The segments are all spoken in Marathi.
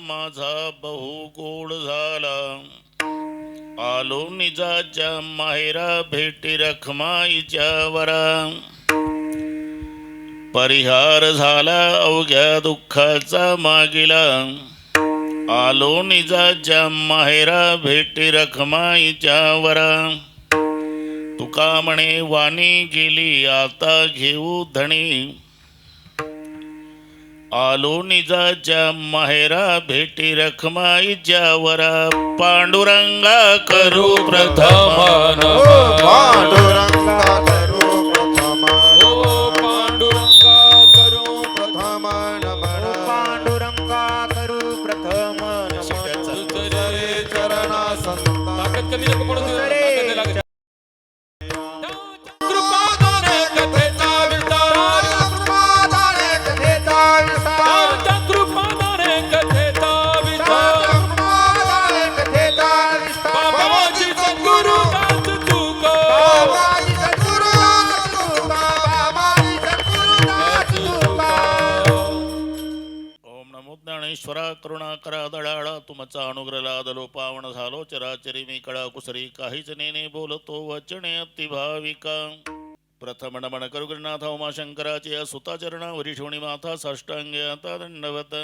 माझा बहु गोड झाला. आलो निजाच्या माहेरा भेटी रखमाईच्या वरा. परिहार झाला अवघ्या दुःखाचा मागिला. आलो निजाच्या माहेरा भेटी रखमाईच्या वरा. तुका म्हणे वाणी गेली आता घेऊ धणी. आलो निजाच्या माहेरा भेटी रखमाईच्या वरा. पांडुरंगा करू प्रथम पांडुरंगा करू प्रथम पांडुरंगा करू प्रथम नमन पांडुरंगा करू प्रथम नमन तुझे चरणा संता ज्ञानेश्वरा करुणाकरा दडाळा तुमचा अनुग्रह लादलो पावन झालो चराचरी मी कळा कुसरी काहीच नेने बोलतो वचने अति भाविका. प्रथम नमन करू गुरुनाथ उमाशंकराचे सुताचरणा वरिष्ठोणी माथा साष्टांगे आता दंडवत.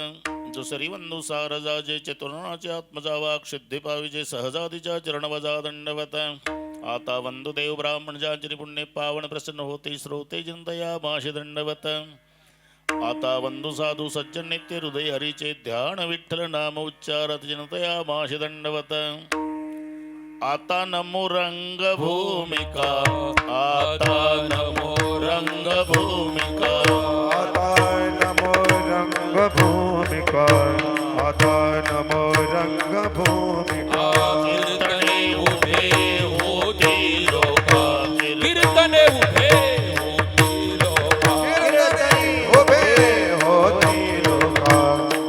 दुसरी वंदू सारजाजे चतुर्णाचे आत्मजा वाक सिद्धी पाविजे सहजादीच्या चरणवजा दंडवत. आता वंदुदेव ब्राह्मण जांचरी पुण्य पावन प्रसन्न होते श्रोते जनतया भाषे दंडवत. आता वंदू साधू सज्जन नित्य हृदय हरीचे ध्यान विठ्ठल नाम उच्चारत जनतया भाषे दंडवत. आता नमो रंग भूमिका आता नमो रंग भूमिका आता नमो रंग भूमिका आता नमो रंग भूमिका. कीर्तने उभे होती लोका कीर्तने उभे होती लोका कीर्तने उभे होती लोका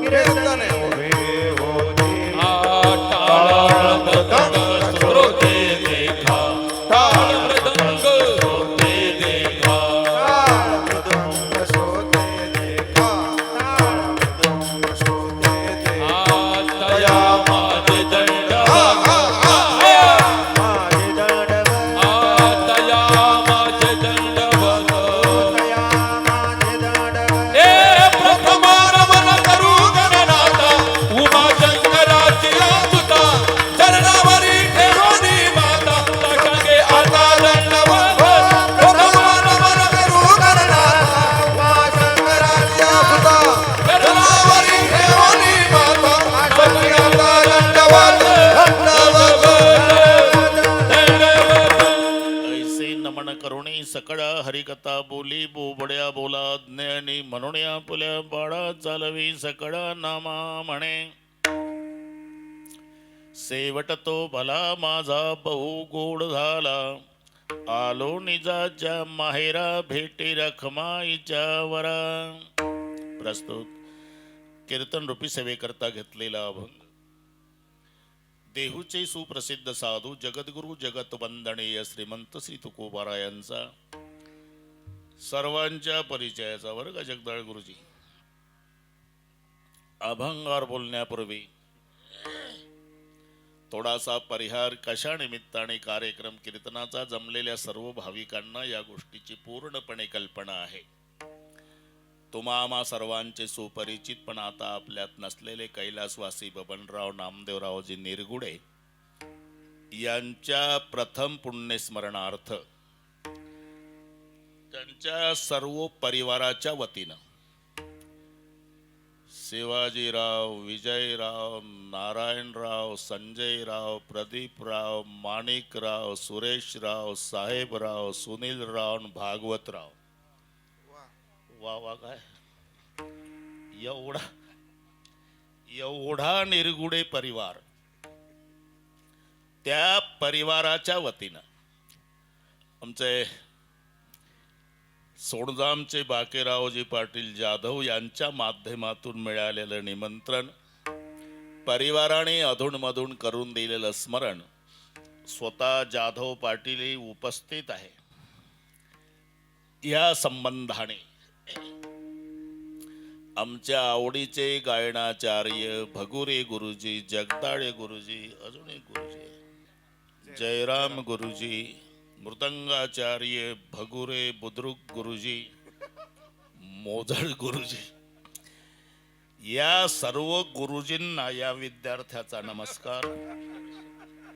कीर्तने उभे होती टाळ मृदंग श्रोते देखा टाळ मृदंग श्रोते देखा टाळ मृदंग श्रोते देखा टाळ मृदंग श्रोते देखा. तया माझे दंड माझे दंडवत तया माझे दंडवत तया माझे दंडवत. ए प्रथम नमन करू गणनाथा उमाशंकराची सुता चरणावरी ठेवणी माता टाकांगे आता दंडवत. प्रथम नमन करू गणनाथा उमाशंकराच्या सुता चरणावरी ठेवणी माता टाकांगे आता दंडवत. ऐसे नमन करुणी सकळा हरिकथा बोली बोबड्या बोला ज्ञानी म्हणून आपल्या बाळा चालवी सकळा नामा म्हणे. सेवट तो भला माझा बहु गोड झाला. आलो निजाच्या माहेरा भेटी रखमाईच्या वरा. प्रस्तुत कीर्तन रूपी सेवेकरता घेतलेला अभंग. देहूचे सुप्रसिद्ध साधू जगद्गुरु जगत वंदनीय श्रीमंत श्री तुकोबारायांचा सर्वांच्या परिचयाचा वर्ग जगदाळ गुरुजी. अभंगावर बोलण्यापूर्वी थोडासा परिहार कशा निमित्ताने कार्यक्रम कीर्तनाचा जमलेल्या सर्व भाविकांना या गोष्टीची पूर्णपणे कल्पना आहे. तुम्हा आम्हा सर्वांचे सुपरिचित पण आता आपल्यात नसलेले कैलासवासी बबनराव नामदेवरावजी निरगुडे यांच्या प्रथम पुण्यस्मरणार्थ त्यांच्या सर्व परिवाराच्या वतीनं शिवाजीराव, विजयराव, नारायणराव, संजयराव, प्रदीपराव, माणिकराव, सुरेशराव, साहेबराव, सुनीलराव, भागवतराव. वा वा काय एवढा निरगुडे परिवार, त्या परिवाराच्या वतीनं आमचे सोडजामचे बाकेरावजी पाटील जाधव यांच्या माध्यमातून मिळालेलं निमंत्रण, परिवाराने अधूनमधून करून दिलेलं स्मरण, स्वतः जाधव पाटील उपस्थित आहे. या संबंधाने आमच्या आवडीचे गायनाचार्य भगुरे गुरुजी, जगदाळे गुरुजी, अजून एक गुरुजी जयराम गुरुजी, मृदंगाचार्य भगुरे बुद्रुक गुरुजी, मोजळ गुरुजी, या सर्व गुरुजींना या विद्यार्थ्याचा नमस्कार.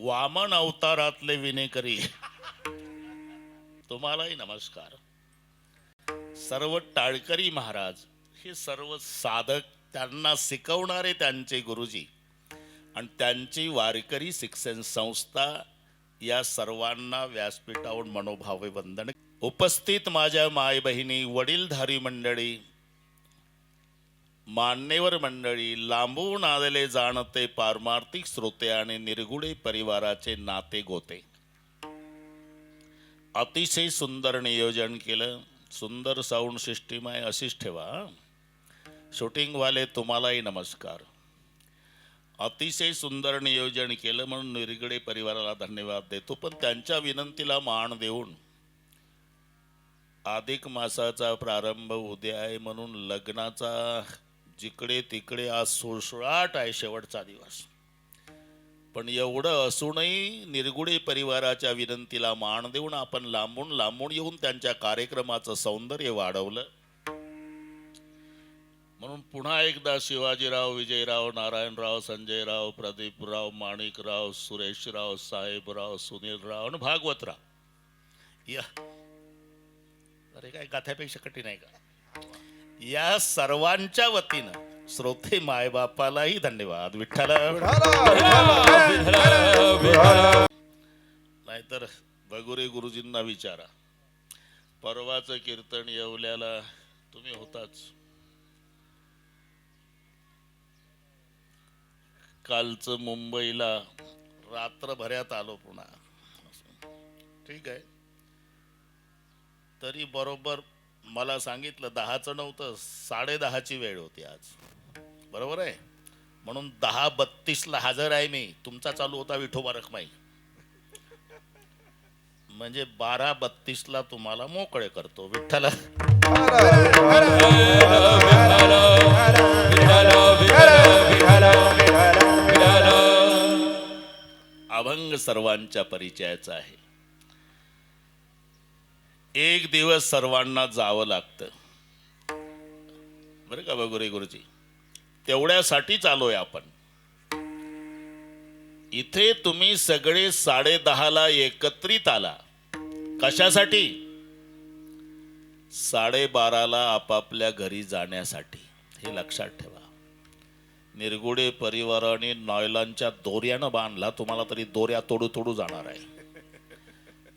वामन अवतारातले विनेकरी तुम्हालाही नमस्कार. सर्व टाळकरी महाराज, हे सर्व साधक, त्यांना शिकवणारे त्यांचे गुरुजी आणि त्यांची वारकरी शिक्षण संस्था, या सर्वांना व्यासपीठावर मनोभावे वंदन. उपस्थित माझ्या माय बहिणी, वडीलधारी मंडळी, मान्यवर मंडळी, लांबून आलेले जाणते पारमार्थिक श्रोते आणि निरगुडे परिवाराचे नाते गोते, अतिशय सुंदर नियोजन केलं. सुंदर साऊंड सिस्टीम आहे, अशीच ठेवा. शूटिंगवाले तुम्हालाही नमस्कार. अतिशय सुंदर नियोजन केलं म्हणून निरगुडे परिवाराला धन्यवाद देतो. पण त्यांच्या विनंतीला मान देऊन अधिक मासाचा प्रारंभ उद्या आहे म्हणून लग्नाचा जिकडे तिकडे आज सुळसुळाट आहे, शेवटचा दिवस. पण एवढं असूनही निरगुडे परिवाराच्या विनंतीला मान देऊन आपण लांबून लांबून येऊन त्यांच्या कार्यक्रमाचं सौंदर्य वाढवलं. म्हणून पुन्हा एकदा शिवाजीराव, विजयराव, नारायणराव, संजयराव, प्रदीपराव, माणिकराव, सुरेशराव, साहेबराव, सुनीलराव आणि भागवतराव, या अरे काय गाथ्यापेक्षा कठीण आहे का, या सर्वांच्या वतीनं श्रोते मायबापालाही धन्यवाद. विठ्ठल नाहीतर भगुरे गुरुजींना विचारा, परवाचं कीर्तन येवल्याला तुम्ही होताच, कालचं मुंबईला रात्रभरात आलो पुन्हा. ठीक आहे, तरी बरोबर मला सांगितलं 10चं नव्हतं, 10:30ची वेळ होती आज, बरोबर आहे. म्हणून 10:32ला हजर आहे मी. तुमचा चालू होता विठोबा रखमाई, म्हणजे 12:32ला तुम्हाला मोकळे करतो. विठ्ठल अभंग सर्वांच्या परिचयाचा आहे. एक दिवस सर्वांना जावं लागतं, बरं का भगुरे गुरुजी, तेवढ्यासाठीच आलोय आपण इथे. तुम्ही सगळे 10:30ला एकत्रित आला, कशासाठी? 12:30ला आपापल्या घरी जाण्यासाठी. हे लक्षात ठेवा. निरगुडे परिवाराने नॉयलॉनच्या दोऱ्यानं बांधला, तुम्हाला तरी दोऱ्या तोडू तोडू जाणार आहे.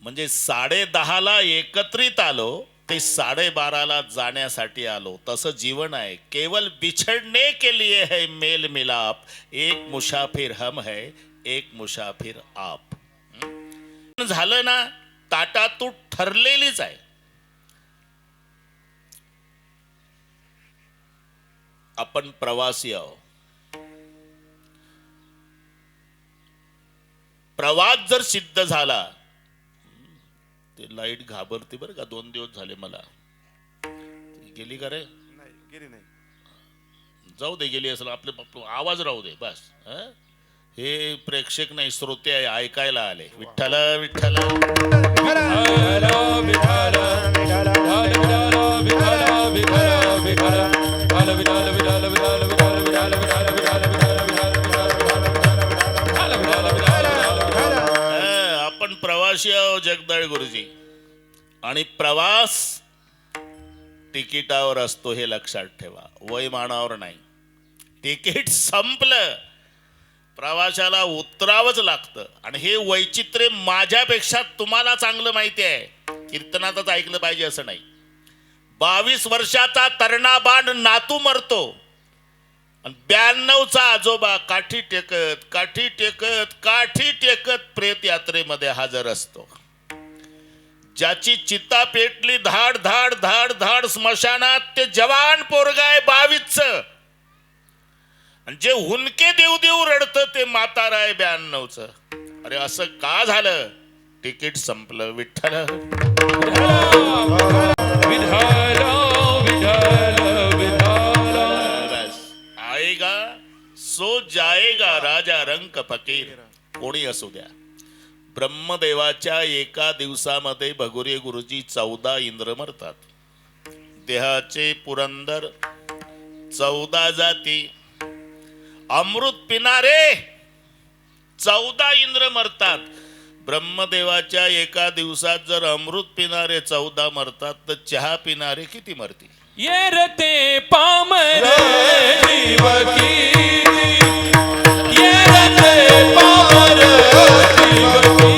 म्हणजे 10:30ला एकत्रित आलो ते 12:30ला जाण्यासाठी आलो. तसं जीवन आहे. केवल बिछड़ने के लिए है मेल मिलाप, एक मुसाफिर हम है, एक मुसाफिर आप. झालं ना, ताटातूट ठरलेलीच आहे. आपण प्रवासी आहोत. प्रवास जर सिद्ध झाला, ते लाईट घाबरते बरं का. 2 दिवस झाले मला. गेली का रे? नाही, गेली नाही. जाऊ दे, गेली असेल. आपले आवाज राहू दे बस. हे प्रेक्षक नाही, श्रोते आहे, ऐकायला आले. विठ्ठल विठ्ठल आपण प्रवासी आहोत जगदाळे गुरुजी. आणि प्रवास तिकिटावर असतो, हे लक्षात ठेवा. वयमानावर नाही. तिकीट संपलं, प्रवाशाला उतरावंच लागतं. आणि हे वैचित्र्य माझ्यापेक्षा तुम्हाला चांगलं माहिती आहे. कीर्तनातच ऐकलं पाहिजे असं नाही. 22 वर्षाचा तरणा बांड नातू मरतो आणि 92चा आजोबा काठी टेकत काठी टेकत काठी टेकत प्रेत यात्रेमध्ये हजर असतो. ज्याची चिता पेटली धाड धाड धाड धाड स्मशानात, ते जवान पोरगाय 22चं. आणि जे हुनके देऊ देऊ रडतं ते म्हातारा आहे 92चं. अरे असं का झालं? तिकीट संपलं. विठ्ठल विठ्ठल विठ्ठल विठ्ठल सेवक फकीर कोणी असू द्या, ब्रह्मदेवाच्या एका दिवसामध्ये भगुरे गुरुजी 14 इंद्र मरतात. देहाचे पुरंदर 14 जाती, अमृत पिणारे 14 इंद्र मरतात. ब्रह्मदेवाच्या एका दिवसात जर अमृत पिणारे 14 मरतात तर चहा पिणारे किती मरतील? ये रते पामर जीवकी, ये रते पामर जीवकी,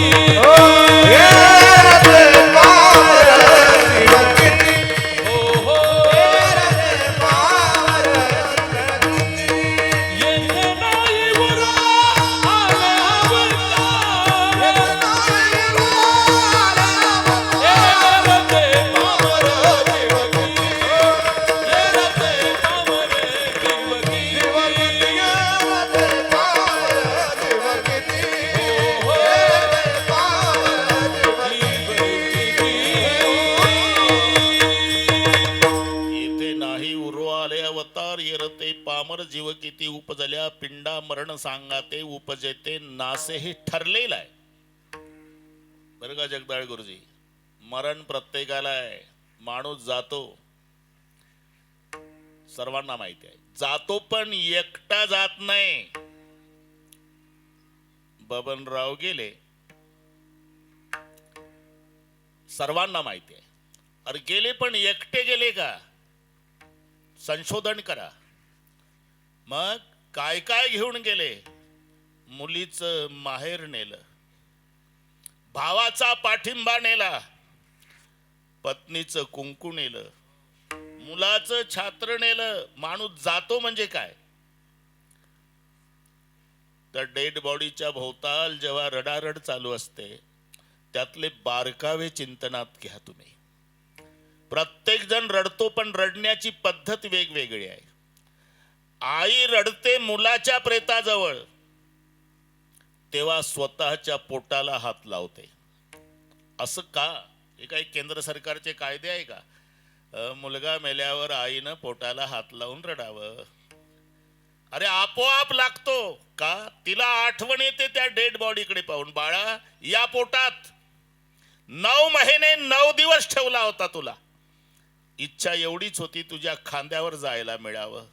हो हो ये नाही उरा आला अवतार, ये रते पामर जीवकी, ये रते पामर जीवकी, येथे नाही उरो आले अवतार, येरते पामर जीव किती उपजल्या, पिंडा मरण सांगाते उपजेते नासे हे ठरलेलं आहे. बरं का जगदाळ गुरुजी, मरण प्रत्येकाला आहे. माणूस जातो, सर्वांना माहिती आहे, जातो पण एकटा जात नाही. बबनराव गेले, सर्वांना माहिती आहे. अरे गेले पण एकटे गेले का? संशोधन करा. मग काय काय घेऊन गेले? मुलीचं माहेर नेलं, भावाचा पाठिंबा नेला, पत्नीचं कुंकू नेलं, मुलाचं छात्र नेलं. माणूस जातो म्हणजे काय? तर डेड बॉडीच्या भोवताल जेव्हा रडारड चालू असते, त्यातले बारकावे चिंतनात घ्या तुम्ही. प्रत्येक जण रडतो, पण रडण्याची पद्धत वेगवेगळी आहे. आई रडते मुलाच्या प्रेताजवळ, तेव्हा स्वतःच्या पोटाला हात लावते. असं का? हे काही केंद्र सरकारचे कायदे आहे का? मुलगा मेल्यावर आईनं पोटाला हात लावून रडावं? अरे आपोआप लागतो का? तिला आठवण येते त्या डेड बॉडीकडे पाहून. बाळा, या पोटात 9 महिने 9 दिवस ठेवला होता तुला. इच्छा एवढीच होती तुझ्या खांद्यावर जायला मिळावं.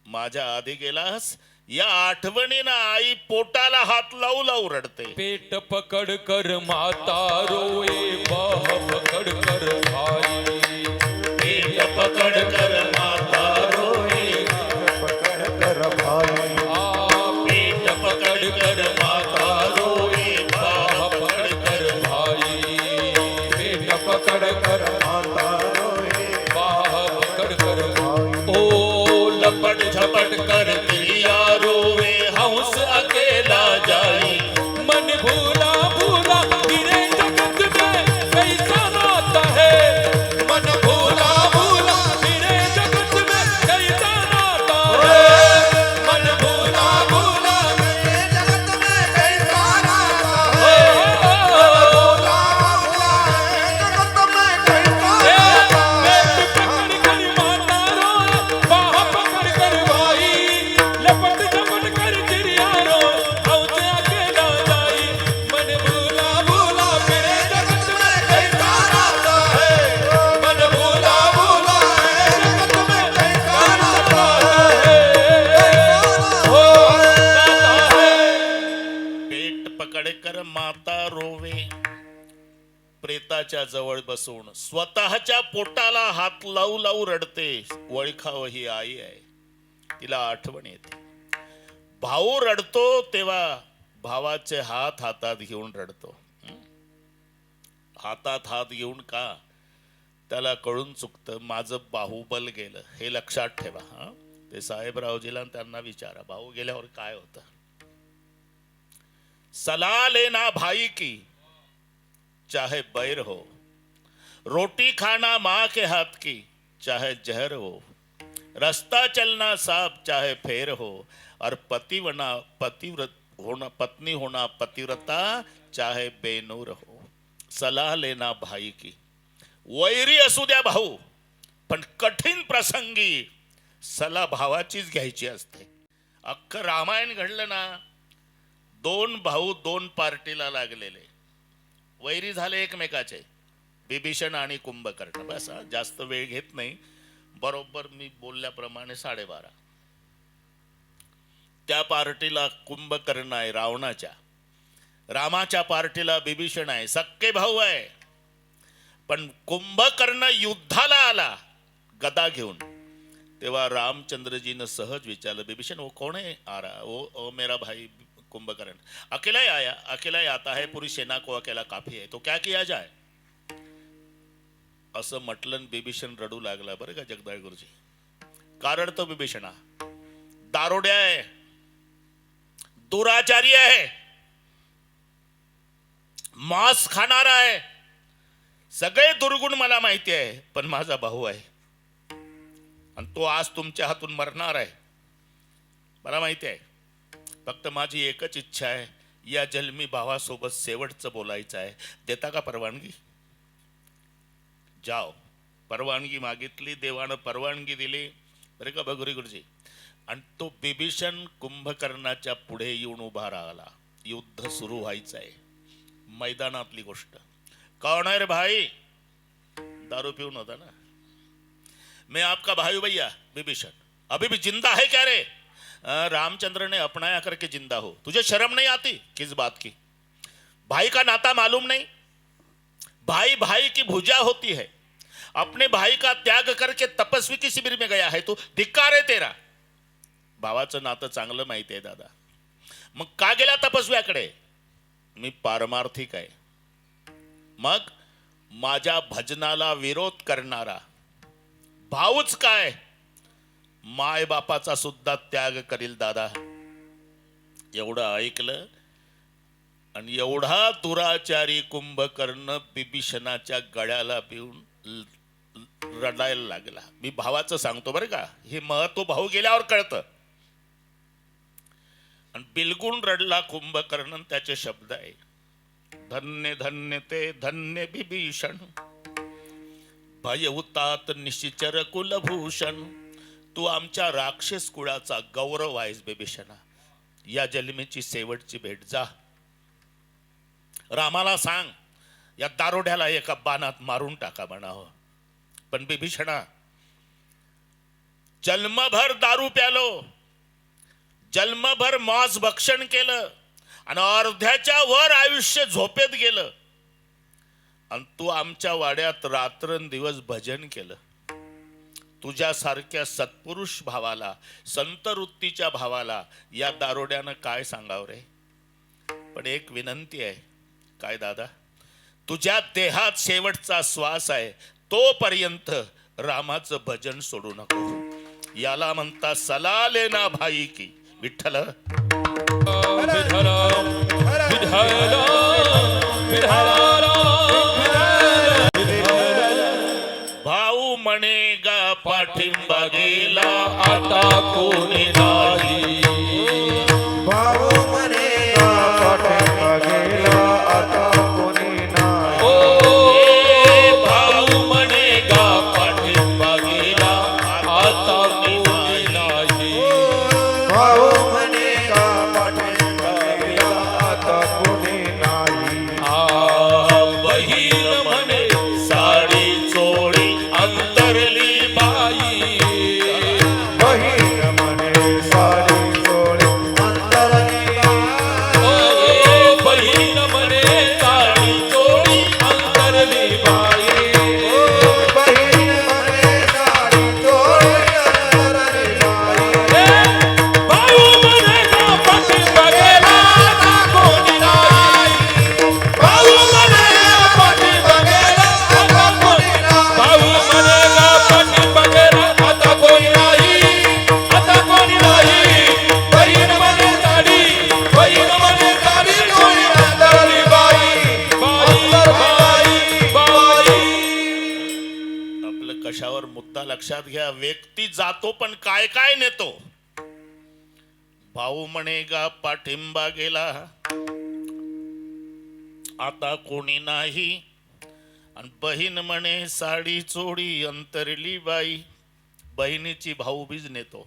माझ्या आधी गेलास. या आठवणीनं आई पोटाला हात लावू लावू रडते. पेट पकड़ कर माता रोए, बाह पकड़ कर भाई, पेट पकड़ कर माता रोए, पेट पकड़ कर माता रोए, बाह पकड़ कर भाई, पेट पकड़ कर बाह पकड़ कर, ओ लपट झपट कर तिरिया रोवे, हंस अकेला जाई, मन भूला भूला फिरे जगत में कैसा नाता है, मन भूला भूला फिरे जगत में कैसा नाता है, मन भूला भूला फिरे जगत में कैसा नाता है, पेट पकड़ कर माता रोए, बाह पकड़ कर भाई, लपट झपट कर चिड़िया रोए, हंस अकेला जाई, मन भूला भूला फिरे जगत में कैसा नाता है, मन भूला भूला फिरे जगत में कैसा नाता है, हो नाता है. पेट पकड कर माता रोवे, प्रेताच्या जवळ बसून स्वतःच्या पोटाला हात लावू लावू रडते. वळखाव ही आई आहे, तिला आठवण येते. भाऊ रडतो तेव्हा भावाचे हात हातात घेऊन रडतो. हातात हात घेऊन का? त्याला कळून चुकतं माझं बाहुबल गेलं. हे लक्षात ठेवा. ते साहेबरावजीला त्यांना विचारा, भाऊ गेल्यावर काय होतं. सलाह लेना भाई की चाहे बैर हो, रोटी खाना माँ के हाथ की चाहे जहर हो, रास्ता चलना साफ चाहे फेर हो, और पत्नी होना पतिव्रता चाहे बेनूर हो. सलाह लेना भाई की. वैरी असू द्या भाऊ, पण कठीण प्रसंगी सलाह भावाचीच घ्यायची असते. अख्खं रामायण घडलं ना, दोन भाऊ दोन पार्टीला लागलेले, वैरी झाले एकमेकाचे, बिभीषण आणि कुंभकर्ण. बस हा, जास्त वेळ घेत नाही. बरोबर मी बोलल्याप्रमाणे 12:30. त्या पार्टीला कुंभकर्ण आहे रावणाच्या, रामाच्या पार्टीला बिभीषण आहे, सक्के भाऊ आहे. पण कुंभकर्ण युद्धाला आला गदा घेऊन, तेव्हा रामचंद्रजीनं सहज विचारलं, बिभीषण वो कौन है आ रहा? वो मेरा भाई कुंभकर्ण अकेला ही आया, अकेला ही आता है, पूरी सेना को अकेला काफी है, तो क्या किया जाए? असं म्हटलं. बिभीषण रडू लागला. बरं का जगदाळ गुरुजी, का रडतो बिभीषणा? दारोड्या आहे, दुराचारी आहे, मांस खाणारा आहे, सगळे दुर्गुण मला माहिती आहे, पण माझा भाऊ आहे आणि तो आज तुमच्या हातून मरणार आहे, मला माहिती आहे. फक्त माझी एकच इच्छा आहे, या जन्मी भावासोबत शेवटचं बोलायचं आहे. देता का परवानगी? जाओ. परवानगी मागितली, देवानं परवानगी दिली. बरे का भगुरी गुरुजी? आणि तो बिभीषण कुंभकर्णाच्या पुढे येऊन उभा राहिला. युद्ध सुरू व्हायचं आहे, मैदानातली गोष्ट. कौन है रे भाई? दारू पिऊन होता ना. मैं आपका भाई हूं भैया विभीषण. अभी भी जिंदा है क्या रे? रामचंद्र ने अपनाया करके जिंदा हो. तुझे शर्म नहीं आती? किस बात की? भाई का नाता मालूम नहीं? भाई भाई की भुजा होती है. अपने भाई का त्याग करके तपस्वी की शिबिर में गया है तू. धिक्कार है तेरा. भावाचं नातं चांगलं माहिती आहे दादा. मग का गेला तपस्व्याकडे? मी पारमार्थिक आहे. मग माझ्या भजनाला विरोध करणारा भाऊच काय, माय बापाचा सुद्धा त्याग करील दादा. एवढं ऐकलं आणि एवढा दुराचारी कुंभकर्ण बिभीषणाच्या गळ्याला पिऊन रडायला लागला. मी भावाचं सांगतो बरं का, हे महत्व भाऊ गेल्यावर कळतं. आणि बिलगुन रडला कुंभकर्ण. त्याचे शब्द आहे, धन्य धन्य ते धन्य बिभीषण, भय हुतात निशिचर कुलभूषण. तू आमच्या राक्षस कुळाचा गौरव आहेस बिभीषणा. या जन्मेची शेवटची भेट. जा रामाला सांग, या दारोड्याला एका बाणात मारून टाका म्हणावं. पण बिभीषणा, जन्मभर दारू प्यालो, जन्मभर मांस भक्षण केलं आणि अर्ध्याच्या वर आयुष्य झोपेत गेलं, आणि तू आमच्या वाड्यात रात्रंदिवस भजन केलं. तुझ्यासारख्या सत्पुरुष भावाला, संत वृत्तीच्या भावाला या दारोड्यानं काय सांगावं रे? पण एक विनंती आहे. काय दादा? तुझ्या देहात शेवटचा श्वास आहे तोपर्यंत रामाचं भजन सोडू नको. याला म्हणता सलाले ना भाई की. विठ्ठल विठ्ठल विठ्ठल विठ्ठल. भाऊ म्हणेगा पाठिंबा गेला, आता कोणी नाही. भाऊ म्हणेगा पाठिंबा गेला, आता कोणी नाही. ओ भाऊ म्हणेगा पाठिंबा गेला, आता कोणी नाही. भाऊ म्हणेगा पाठिंबा गेला, आता कोणी नाही. बहीण म्हणे साडी चोळी अंतरली बाई. बहीण म्हणे साडी चोळी अंतरली बाई. ओ बहीण म्हणे साडी चोळी अंतरली बाई. बहीण म्हणे साडी चोळी अंतरली बाई. भाऊ म्हणेगा पाठिंबा गेला, आता कोणी नाही. भाऊ म्हणेगा पाठिंबा गेला, आता कोणी नाही. भाऊ म्हणेगा पाठिंबा गेला, आता कोणी नाही. आता कोणी नाही. बहीण म्हणे साडी, बहीण म्हणे साडी चोळी अंतरली बाई. बाई बाई बाई. आपलं कशावर मुद्दा लक्षात घ्या. व्यक्ती जातो पण काय काय नेतो. भाऊ म्हणेगा पाठिंबा गेला, आता कोणी नाही. आणि बहीण म्हणे साडी चोळी अंतरली बाई. बहिणीची भाऊबीज नेतो,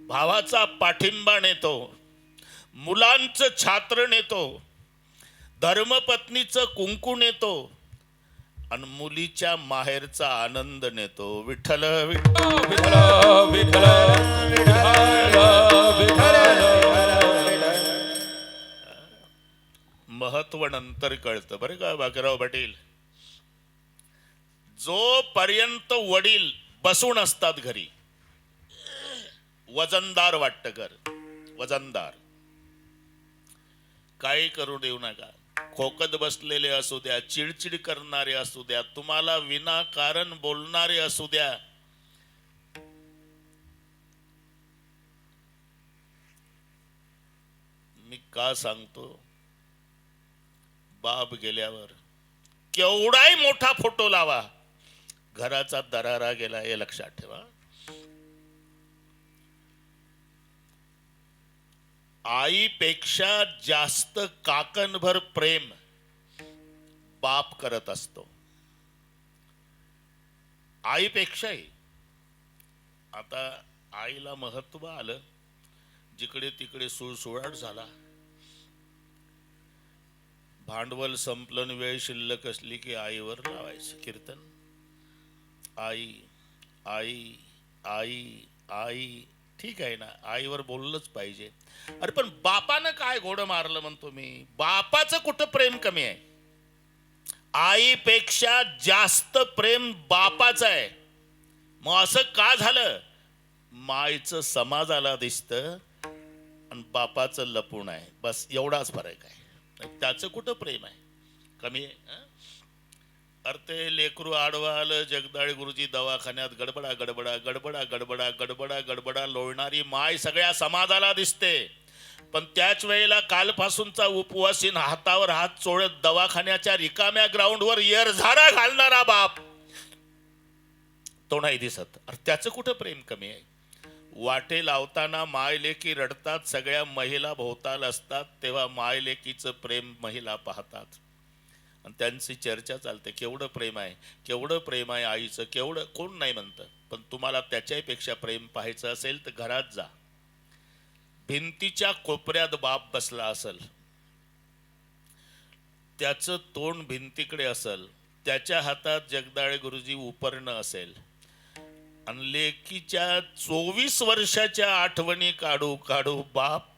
भावाचा पाठिंबा नेतो. मुलांचं छात्र नेतो, धर्मपत्नीचं कुंकू नेतो आणि मुलीच्या माहेरचा आनंद नेतो. विठ्ठल विठ्ठल विठ्ठल विठ्ठल महत्व नंतर कळतं बरं का बाजीराव पाटील. जोपर्यंत वडील बसून असतात घरी, वजनदार वाटतं घर, वजनदार, काही करू देऊ नका. खोकत बसलेले असू द्या, चिडचिड करणारे असू द्या, तुम्हाला विनाकारण बोलणारे असू द्या, मी का सांगतो, बाप गेल्यावर केवढाही मोठा फोटो लावा, घराचा दरारा गेला हे लक्षात ठेवा. आईपेक्षा जास्त काकणभर प्रेम बाप करत असतो, आईपेक्षाही. आता आईला महत्व आलं, जिकडे तिकडे सुळसुळाट झाला, भांडवल संपलं, वेळ शिल्लक असली की आईवर लावायचं कीर्तन. आई आई आई आई, ठीक आहे ना, आईवर बोललंच पाहिजे. अरे पण बापानं काय घोडं मारलं म्हणतो मी. बापाचं कुठं प्रेम कमी आहे? आईपेक्षा जास्त प्रेम बापाचं आहे. मग असं का झालं? मायचं समाजाला दिसतं आणि बापाचं लपून आहे, बस एवढाच फरक आहे. त्याचं कुठं प्रेम आहे? कमी आहे. अरे ते लेकरू आडवा आलं, जगदाळे गुरुजी दवाखान्यात, गडबडा गडबडा गडबडा गडबडा गडबडा गडबडा लोळणारी माय सगळ्या समाजाला दिसते. पण त्याच वेळेला कालपासूनचा उपवासीन हातावर हात चोळत दवाखान्याच्या रिकाम्या ग्राउंडवर येरझारा घालणारा बाप तो नाही दिसत. अरे त्याचं कुठं प्रेम कमी आहे? वाटे लावताना मायलेकी रडतात, सगळ्या महिला भोवताल असतात, तेव्हा मायलेकीचं प्रेम महिला पाहतात आणि त्यांची चर्चा चालते. केवढं प्रेम आहे, केवढं प्रेम आहे आईचं, केवढं, कोण नाही म्हणतं. पण तुम्हाला त्याच्यापेक्षा प्रेम पाहायचं असेल तर घरात जा. भिंतीच्या कोपऱ्यात बाप बसला असेल, त्याचं तोंड भिंतीकडे असेल, त्याच्या हातात जगदाळे गुरुजी उपरणं असेल आणि लेकीच्या 24 वर्षाच्या आठवणी काढू काढू बाप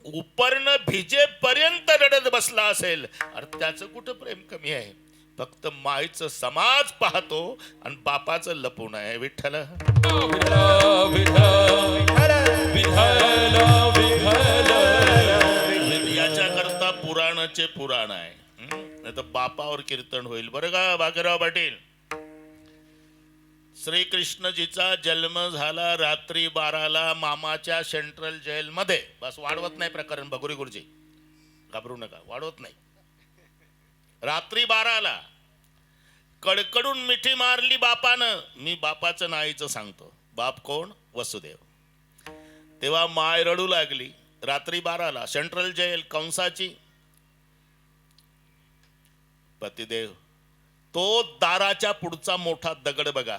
उपरणं भिजेपर्यंत रडत बसला असेल. अरे त्याचं कुठं प्रेम कमी आहे? फक्त मायचं समाज पाहतो आणि बापाचं लपून आहे. विठ्ठल याच्याकरता पुराणाचे पुराण आहे, नाही तर बापावर कीर्तन होईल. बरं का बाजीराव पाटील? श्रीकृष्णजीचा जन्म झाला रात्री 12ला मामाच्या सेंट्रल जेलमध्ये. बस वाढवत नाही प्रकरण, भगुरी गुरुजी घाबरू नका, वाढवत नाही. रात्री 12ला कडकडून मिठी मारली बापानं. मी बापाचं नाहीचं सांगतो. बाप कोण? वसुदेव. तेव्हा माय रडू लागली. रात्री 12ला सेंट्रल जेल कंसाची. पतिदेव तो दाराच्या पुढचा मोठा दगड बघा.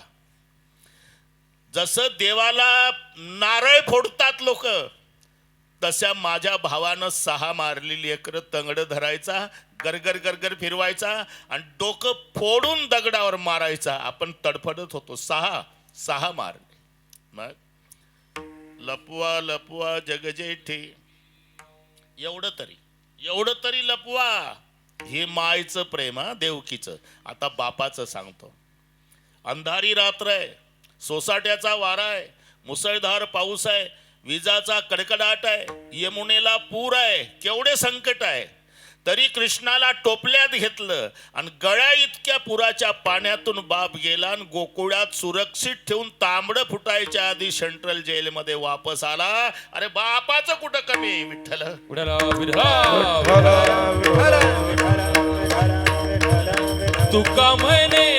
जसं देवाला नारळ फोडतात लोक, तशा माझ्या भावानं 6 मारलेली लेकरं तंगड धरायचा, गरगर गरगर फिरवायचा आणि डोकं फोडून दगडावर मारायचा. आपण तडफडत होतो. 6 मारले. मग लपवा लपवा जगजेठी, एवढं तरी लपवा. हे मायचं प्रेम, हा देवकीचं. आता बापाचं सांगतो. अंधारी रात्र आहे, सोसाट्याचा वारा आहे, मुसळधार पाऊस आहे, विजाचा कडकडाट आहे, यमुनेला पूर आहे, केवढे संकट आहे. तरी कृष्णाला टोपल्यात घेतलं आणि गळ्या इतक्या पुराच्या पाण्यातून बाप गेला आणि गोकुळात सुरक्षित ठेवून तांबडं फुटायच्या आधी सेंट्रल जेलमध्ये वापस आला. अरे बापाचं कुठं कमी? विठ्ठल तुका म्हणे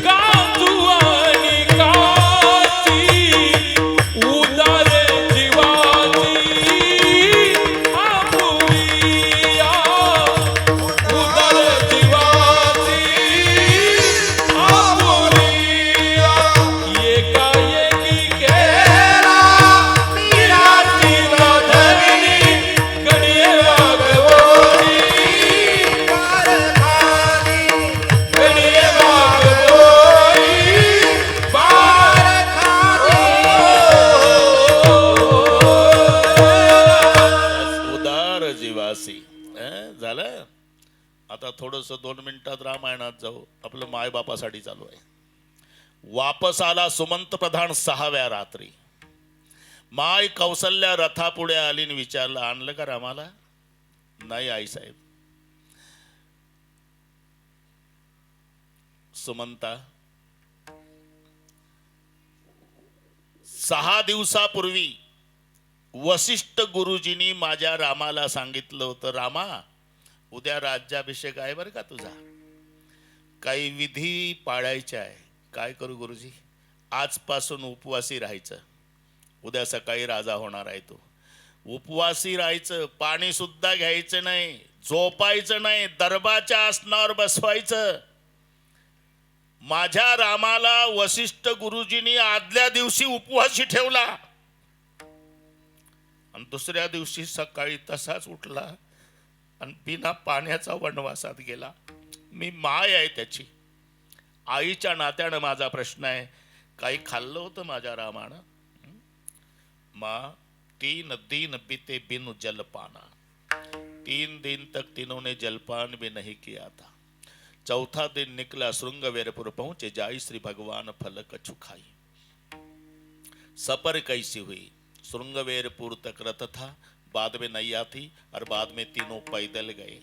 गाजू आणि काची, उदार जीवाची आपुलिया, उदार जीवाची आपुलिया. एकाएकी केला थोडस 2 मिनिटात रामायणात जाऊ. आपलं मायबापासाठी चालू आहे. वापस आला सुमंत प्रधान 6व्या रात्री. माय कौसल्या रथापुढे आली आणि विचारलं, आणलं का रामाला? नाही आईसाहेब. सुमंता, 6 दिवसापूर्वी वसिष्ठ गुरुजींनी माझ्या रामाला सांगितलं होतं, रामा उद्या राज्याभिषेक आहे बरं का तुझा, काही विधी पाळायचे आहे. काय करू गुरुजी? आजपासून उपवासी राहायचं, उद्या सकाळी राजा होणार आहे तो. उपवासी राहायचं, पाणी सुद्धा घ्यायचं नाही, झोपायचं नाही, दरबाच्या आसनावर बसवायचं. माझ्या रामाला वसिष्ठ गुरुजींनी आदल्या दिवशी उपवासी ठेवला आणि दुसऱ्या दिवशी सकाळी तसाच उठला आणि बिना पाण्याचा वनवासात गेला. मी माय आहे त्याची, आईच्या नात्यानं माझा प्रश्न आहे, काही खाल्लं होतं माझ्या रामानं? माँ 3 दिन बीते बिन जलपाना, 3 दिन तक तीनों ने जलपान भी नहीं किया था. चौथा दिन निकला, श्रृंगवेरपुर पहुंचे, जाई श्री भगवान फल कछु खाई. सफर कैसी हुई? श्रृंगवेरपुर तक रथ था, बाद में नैया थी और बाद में तीनों पैदल गए.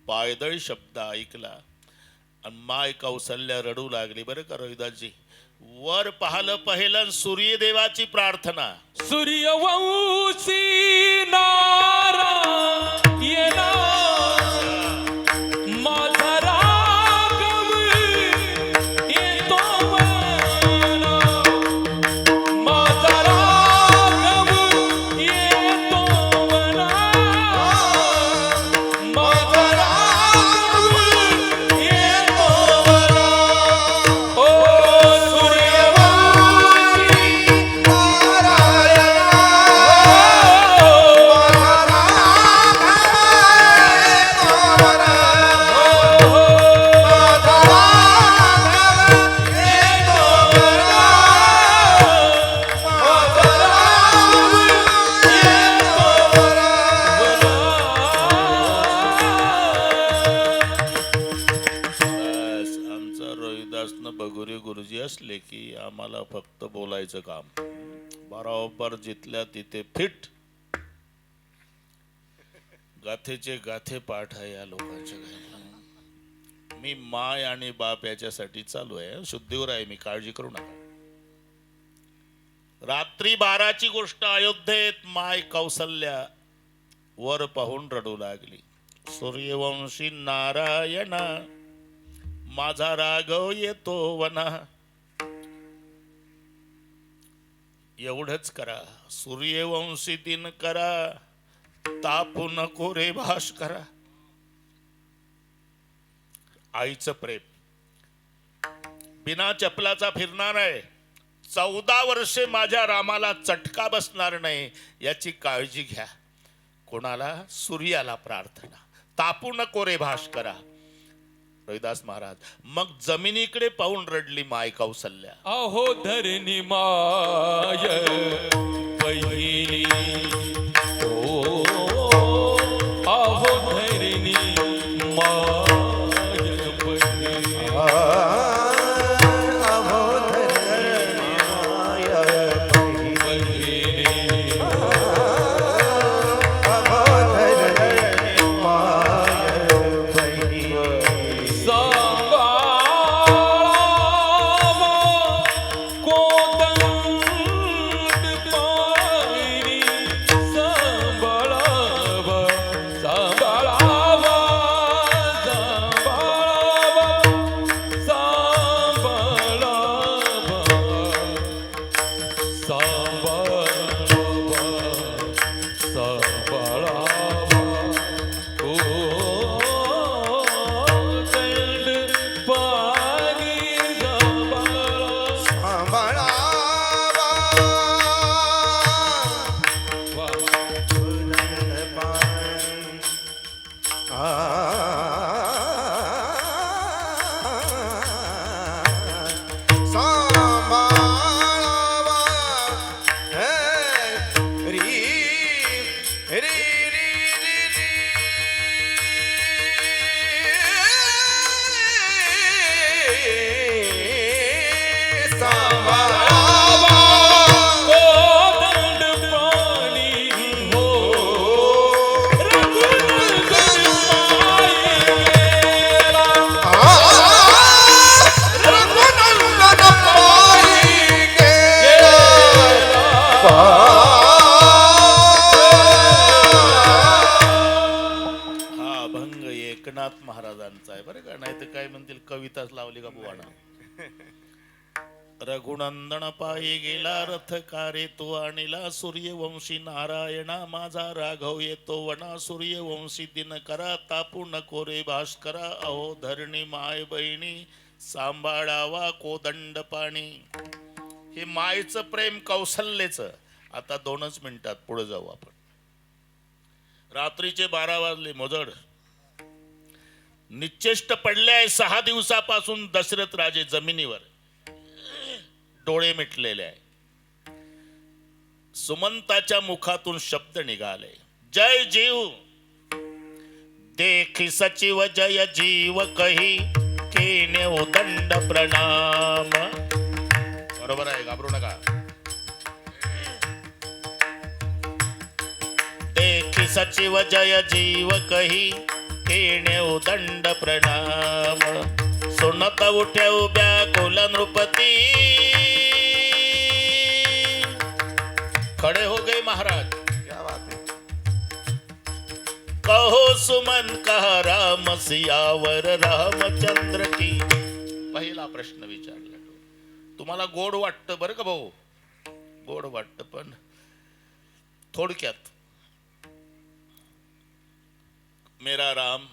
पायदळ शब्द ऐकला आणि माय कौसल्या रडू लागली. बरं का रोहिदासजी, वर पाहिलं पहिलं सूर्यदेवाची प्रार्थना. सूर्यवंशी नारायणा माझा राघव येतो मना, माझा राघव येतो मना, माझा राघव येतो मना. ओ बगुरी गुरुजी असले की आम्हाला फक्त बोलायचं काम, बरोबर जिथल्या तिथे फिट. गाथेचे गाथे पाठ आहे या लोकांच्या घरी. मी माय आणि बाप याच्यासाठी चालू आहे, शुद्धीवर आहे मी, काळजी करू नका. रात्री 12ची गोष्ट. अयोध्येत माय कौसल्या वर पाहून रडू लागली. सूर्यवंशी नारायणा माझा राघव येतो वना. एवढंच करा, सूर्यवंशी दिन करा, तापू नको रे भाष करा. आईचं प्रेम बिना चपलाचा फिरणार आहे. 14 वर्षे माझ्या रामाला चटका बसणार नाही याची काळजी घ्या. कोणाला? सूर्याला प्रार्थना. तापू नको रे भाष करा. रोहिदास महाराज, मग जमिनीकडे पाहून रडली माय कौसल्या. अहो धरणी माय बहिणी, ओ अहो धरणी माय बहिणी, काय म्हणतील कविताच लावली का बुवाना. रघुनंदन पायी गेला रथ कारे तो आणिला सूर्यवंशी नारायणा माझा राघव येतो वना सूर्यवंशी दिनकरा तापू नको रे भास्करा अहो धरणी माय बहिणी सांभाळावा कोदंड पाणी. हे मायचं प्रेम कौशल्यचं. आता 2च मिनिटात पुढे जाऊ आपण. रात्रीचे 12 वाजले मोजड. निश्चेष्ट पडले आहे 6 दिवसापासून दशरथ राजे जमिनीवर डोळे मिटलेले आहे. सुमंताच्या मुखातून शब्द निघाले जय जीव देखी सचिव जय जीव कही केने दंड प्रणाम. बरोबर आहे घाबरू नका. देखी सचिव जय जीव कही केने दंड प्रणाम. सुनत उठ्या उभ्या कुल नृपती खड़े हो गए महाराज. क्या बात है. कहो सुमन कहा राम सियावर रामचंद्र की. पहिला प्रश्न विचारला. तुम्हाला गोड वाटतं बरं का भाऊ. गोड वाटतं पण थोडक्यात. मेरा राम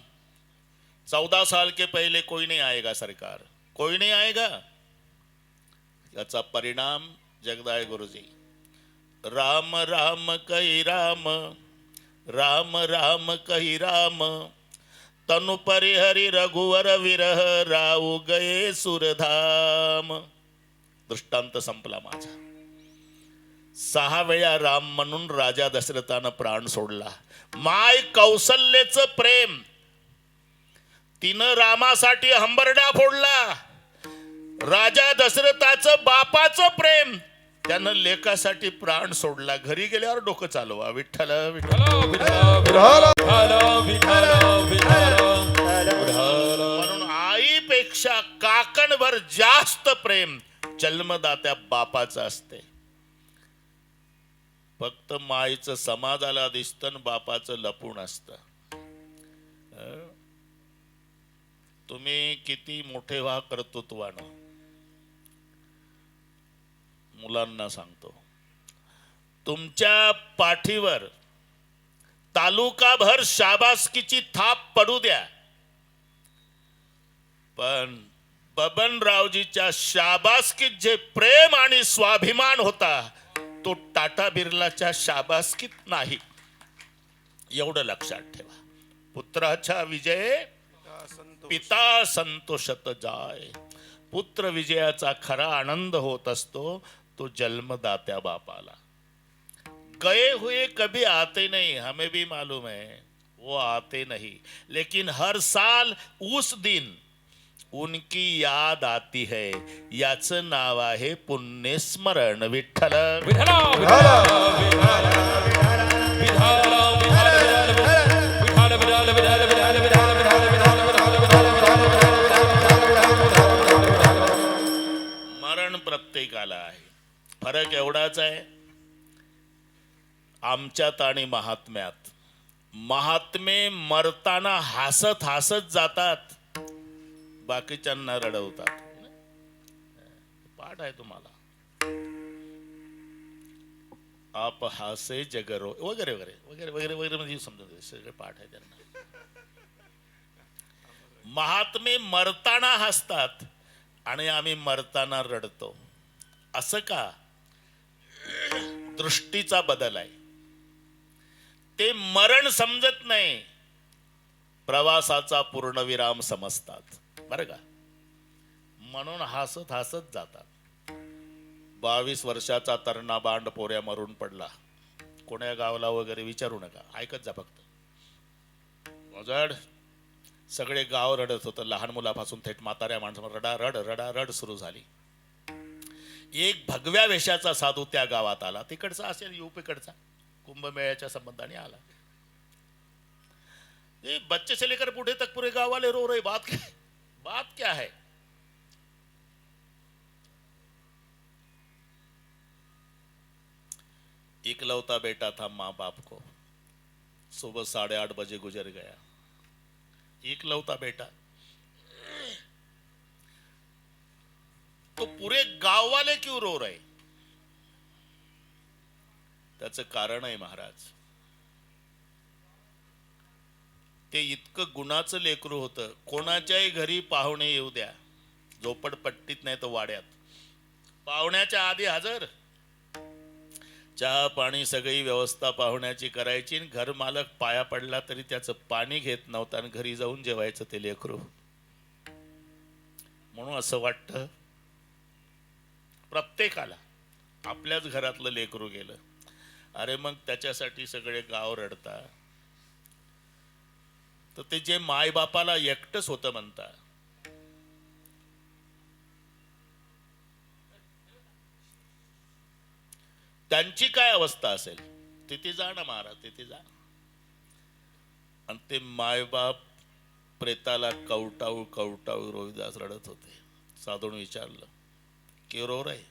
14 साल के पहले कोई नहीं आएगा सरकार. कोई नहीं आएगा. याचा परिणाम जगदाय गुरुजी. राम राम कही राम राम राम कही राम तनु परिहरी रघुवर विरह राऊ गये सुरधाम. दृष्टांत संपला माझा. 6 वेळा राम म्हणून राजा दशरथानं प्राण सोडला. माय कौशल्यचं प्रेम. तिनं रामासाठी हंबरडा फोडला. राजा दशरथाचं बापाचं प्रेम. त्यानं लेकासाठी प्राण सोडला. घरी गेल्यावर डोकं चालवा विठ्ठल विठ्ठल. म्हणून आईपेक्षा काकणभर जास्त प्रेम जन्मदात्या बापाचं असते. फक्त माईचं समाजाला दिसतं बापाचं लपून असतं. तुम्ही किती मोठे व्हा कर्तृत्वानं. मुलांना सांगतो तुमच्या पाठीवर तालुकाभर शाबासकीची थाप पडू द्या. पण बबनरावजीच्या शाबासकीत जे प्रेम आणि स्वाभिमान होता तो टाटा बिर्लाच्या शाबासकीत नाही. एवढं लक्षात ठेवा. पुत्राच्या विजय पिता संतोषत जाय. पुत्र विजयाचा खरा आनंद होत असतो तो जन्मदात्या बापाला. गए हुए कभी आते नहीं. हमें भी मालूम है वो आते नहीं. लेकिन हर साल उस दिन उनकी याद आती है. याचं नाव आहे पुण्यस्मरण. विठ्ठल मरण प्रत्येकाला आहे. फरक एवढाच आहे आमच्यात आणि महात्म्यात. महात्मे मरताना हसत हसत जातात. बाकीच्यांना रडवतात. पाठ आहे तुम्हाला. आप हासे जगरो वगैरे वगैरे वगैरे वगैरे वगैरे म्हणजे समजा सगळे पाठ आहे त्यांना. महात्मे मरताना हसतात आणि आम्ही मरताना रडतो. असं का? दृष्टीचा बदल आहे. ते मरण समजत नाही. प्रवासाचा पूर्णविराम समजतात बरं का. म्हणून हसत हसत जातात. 22 वर्षाचा तरणा बांड पोऱ्या मरून पडला. कोण्या गावला वगैरे विचारू नका. ऐकत जा फक्त. वजड सगळे गाव रडत होतं. लहान मुलापासून थेट म्हाताऱ्या माणसाला रडा रड रडा रड सुरू झाली. एक भगव्या वेशाचा साधू त्या गावात आला. तिकडचा असेल यूपीकडचा. कुंभमेळ्याच्या संबंधाने आला. ये बच्चे से लेकर बूढ़े तक पूरे गांव वाले रो रहे. बात क्या है? इकलौता बेटा था माँ बाप को. सुबह 8:30 बजे गुजर गया. इकलौता बेटा तो पुरे गाववाले क्यों रो रहे? त्याचं कारण आहे महाराज, ते इतकं गुणाचं लेकरू होतं. कोणाच्याही घरी पाहुणे येऊ द्या, झोपडपट्टीत नाही तर वाड्यात, पाहुण्याच्या आधी हजर. चहा पाणी सगळी व्यवस्था पाहुण्याची करायची. घर मालक पाया पडला तरी त्याचं पाणी घेत नव्हता आणि घरी जाऊन जेवायचं ते लेकरू. म्हणून असं वाटतं प्रत्येकाला आपल्याच घरातलं लेकरू गेलं, अरे मग त्याच्यासाठी सगळे गाव रडता. तर ते जे मायबापाला एकटंच होतं म्हणता, त्यांची काय अवस्था असेल? तिथे जा ना महाराज, तिथे जा. आणि ते मायबाप प्रेताला कवटाळू कवटाळू रोहिदास रडत होते. साधून विचारलं, क्यों रो रहे?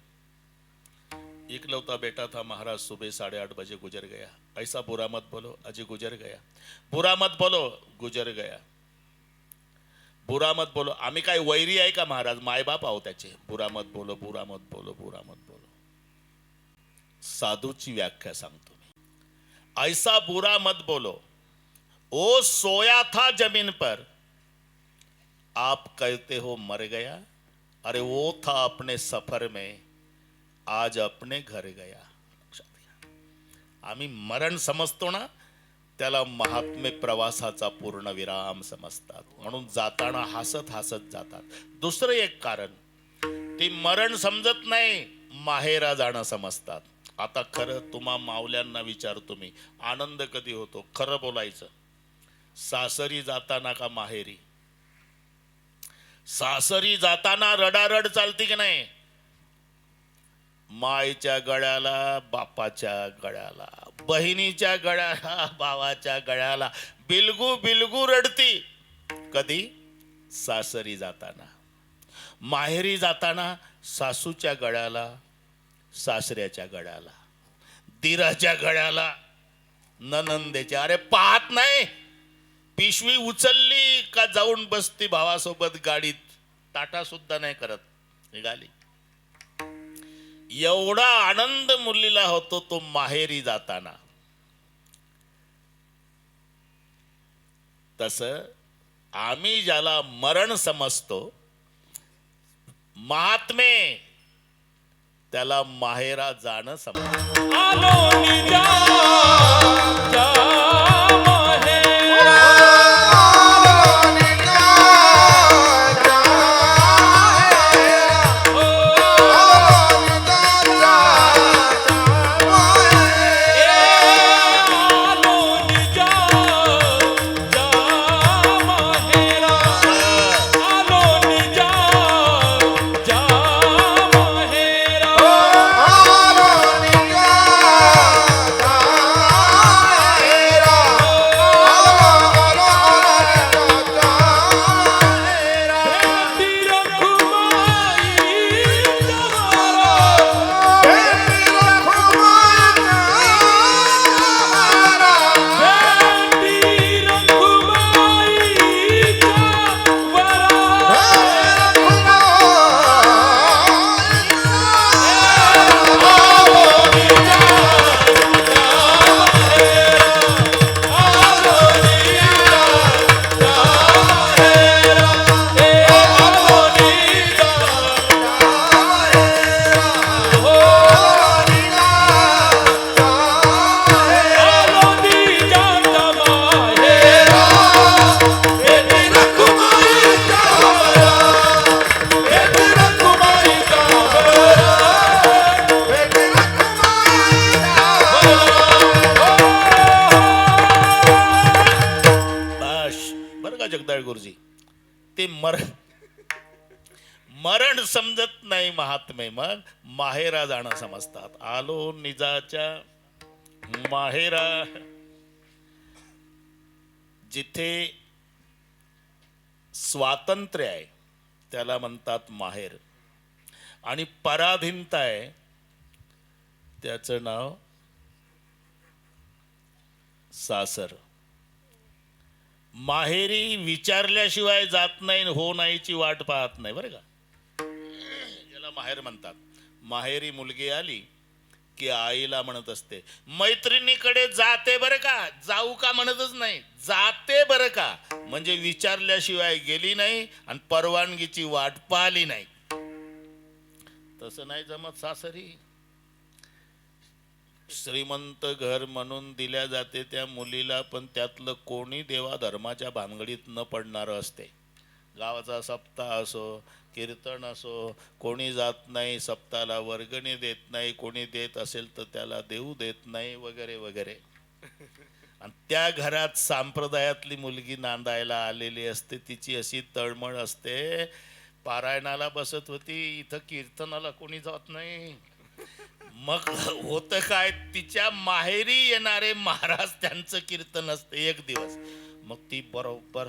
इकलौता बेटा था महाराज, सुबह 8:30 बजे गुजर गया. ऐसा बुरा मत बोलो, अजी गुजर गया. बुरा मत बोलो, गुजर गया. बुरा मत बोलो. आम्ही काय वैरी आहे का महाराज? मायबाप आहो त्याचे. बुरा मत बोलो, बुरा मत बोलो, बुरा मत बोलो. साधूची व्याख्या सांगतो मी. ऐसा बुरा मत बोलो, ओ सोया था जमीन पर, आप कहते हो मर गया. अरे वो था अपने सफर में, आज अपने घर गया. आम्ही मरण समजतो ना, त्याला महात्मे प्रवासाचा पूर्ण विराम समजतात. म्हणून जाताना हसत हसत जातात. दुसरं एक कारण, ते मरण समजत नाही, माहेरा जाणं समजतात. आता खरं तुम्हा मावल्यांना विचारतो मी, आनंद कधी होतो? खरं बोलायचं, सासरी जाताना का माहेरी? सासरी जाताना रडारड चालती की नाही? मायच्या गळ्याला, बापाच्या गळ्याला, बहिणीच्या गळ्याला, भावाच्या गळ्याला बिलगू बिलगू रडती. कधी? सासरी जाताना. माहेरी जाताना सासूच्या गळ्याला, सासऱ्याच्या गळ्याला, दिराच्या गळ्याला, ननंदेच्या. अरे पाहत नाही, पिशवी उचलली का जाऊन बसती भावासोबत गाडीत, टाटा सुद्धा नाही करत, निघाली. एवढा आनंद मुलीला होतो तो माहेरी जाताना. तसं आम्ही ज्याला मरण समजतो, महात्मे, त्याला माहेरा जाणं समजतं. आलो निजा जा माहेरा. ते मरण समजत नाही महात्मे, मग माहेरा जाणं समजतात. आलो निजाच्या माहेरा. जिथे स्वातंत्र्य आहे त्याला म्हणतात माहेर, आणि पराधीनता आहे त्याचं नाव सासर. माहेरी विचारल्याशिवाय जात नाही, हो नाहीची वाट पाहत नाही बरं का. याला माहेर म्हणतात. माहेरी मुलगी आली की आईला म्हणत असते, मैत्रिणीकडे जाते बरं का, जाऊ का म्हणतच नाही, जाते बरं का, म्हणजे विचारल्याशिवाय गेली नाही आणि परवानगीची वाट पाहिली नाही. तसं नाही जमत सासरी. श्रीमंत घर म्हणून दिल्या जाते त्या मुलीला, पण त्यातलं कोणी देवा धर्माच्या भानगडीत न पडणारं असते. गावाचा सप्ताह असो, कीर्तन असो, कोणी जात नाही सप्ताहाला, वर्गणी देत नाही, कोणी देत असेल तर त्याला देऊ देत नाही, वगैरे वगैरे. आणि त्या घरात संप्रदायातली मुलगी नांदायला आलेली असते, तिची अशी तळमळ असते. पारायणाला बसत होती, इथं कीर्तनाला कोणी जात नाही. मग होतं काय, तिच्या माहेरी येणारे महाराज त्यांचं कीर्तन असते एक दिवस. मग ती बरोबर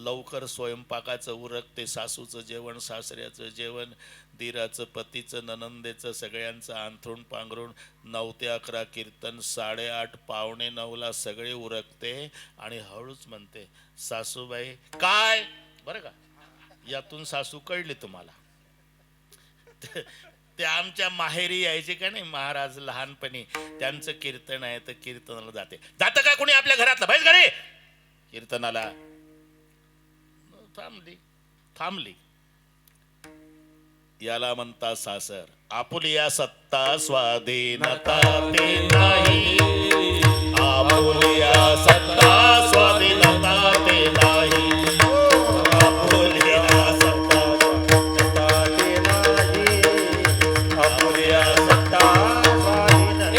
लवकर स्वयंपाकाचं उरकते, सासूचं जेवण, सासऱ्याचं जेवण, दिराचं, पतीचं, ननंदेचं, सगळ्यांचं अंथरूण पांघरून 9 ते 11 कीर्तन, 8:30 पावणे 9ला सगळे उरकते आणि हळूच म्हणते, सासूबाई काय बरं का, यातून सासू कळली तुम्हाला. ते आमच्या माहेरी यायचे का नाही महाराज लहानपणी, त्यांचं कीर्तन आहे तर कीर्तनाला जाते. जातं काय कोणी आपल्या घरातलं, बाहेर घरी कीर्तनाला. थांबली. याला म्हणता सासर. आपुलिया सत्ता स्वाधीनता ते नाही, आपुलिया सत्ता स्वाधीनता ते नाही, आपुलिया सत्ता ते नाही, आपुलिया सत्ता स्वाधीनता.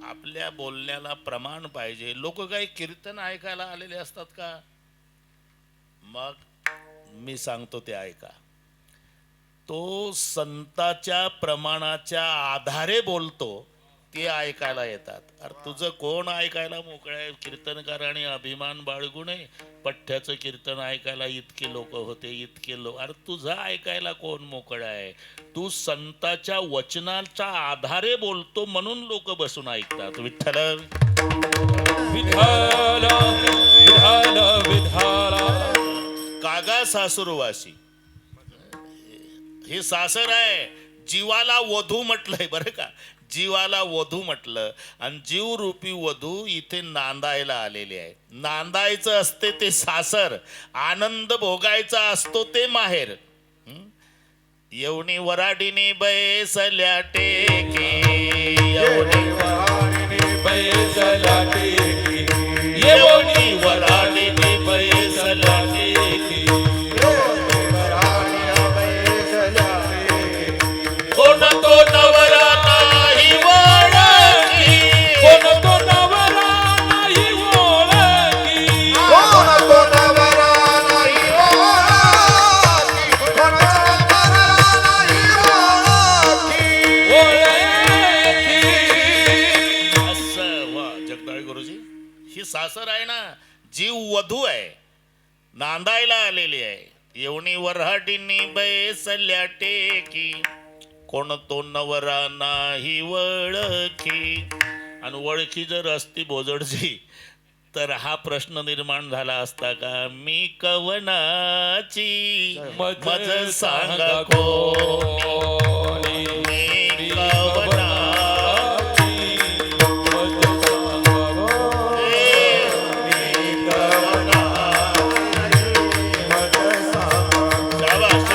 आपल्या बोलण्याला प्रमाण पाहिजे. लोक काही कीर्तन ऐकायला आलेले असतात का? मग मी सांगतो ते ऐका. तो संताच्या प्रमाणाच्या आधारे बोलतो, ते ऐकायला येतात. अरे तुझं कोण ऐकायला मोकळं आहे? कीर्तनकार आणि अभिमान बाळगून पठ्ठ्याचं कीर्तन ऐकायला इतके लोक होते, इतके लोक. अरे तुझं ऐकायला कोण मोकळं आहे? तू संताच्या वचनाच्या आधारे बोलतो म्हणून लोक बसून ऐकतात. विठ्ठल विठाला विठाला विठाला. कागा सासुरवासी, हे सासर आहे. जीवाला वधू म्हटलंय बरं का, जीवाला वधू म्हटलं. आणि जीवरूपी वधू इथे नांदायला आलेली आहे. नांदायचं असते ते सासर, आनंद भोगायचा असतो ते माहेर. येवणी वराडीने बैसल्या टेकी, येवणी बैसला टेकी, येवणी वराडीने बैसल्या टेकी, कोण तो नवरा नाही ओळखी, कोण तो नवरा नाही ओळखी, कोण तो नवरा नाही ओळखी, कोण तो नवरा नाही ओळखी. असं वा जगदाळे गुरुजी. ही सासर आहे ना, जीव वधू आहे, नांदायला आलेली आहे. येवणी वऱ्हाडीनी बैसल्या टेकी, कोण तो नवरा नाही वळखी. आणि वळखी जर असती बोजडची तर हा प्रश्न निर्माण झाला असता का? मी कवनाची मज सांगा कोणी, मी कवनाची मज सांगावो. मी कवनाची. शाबास,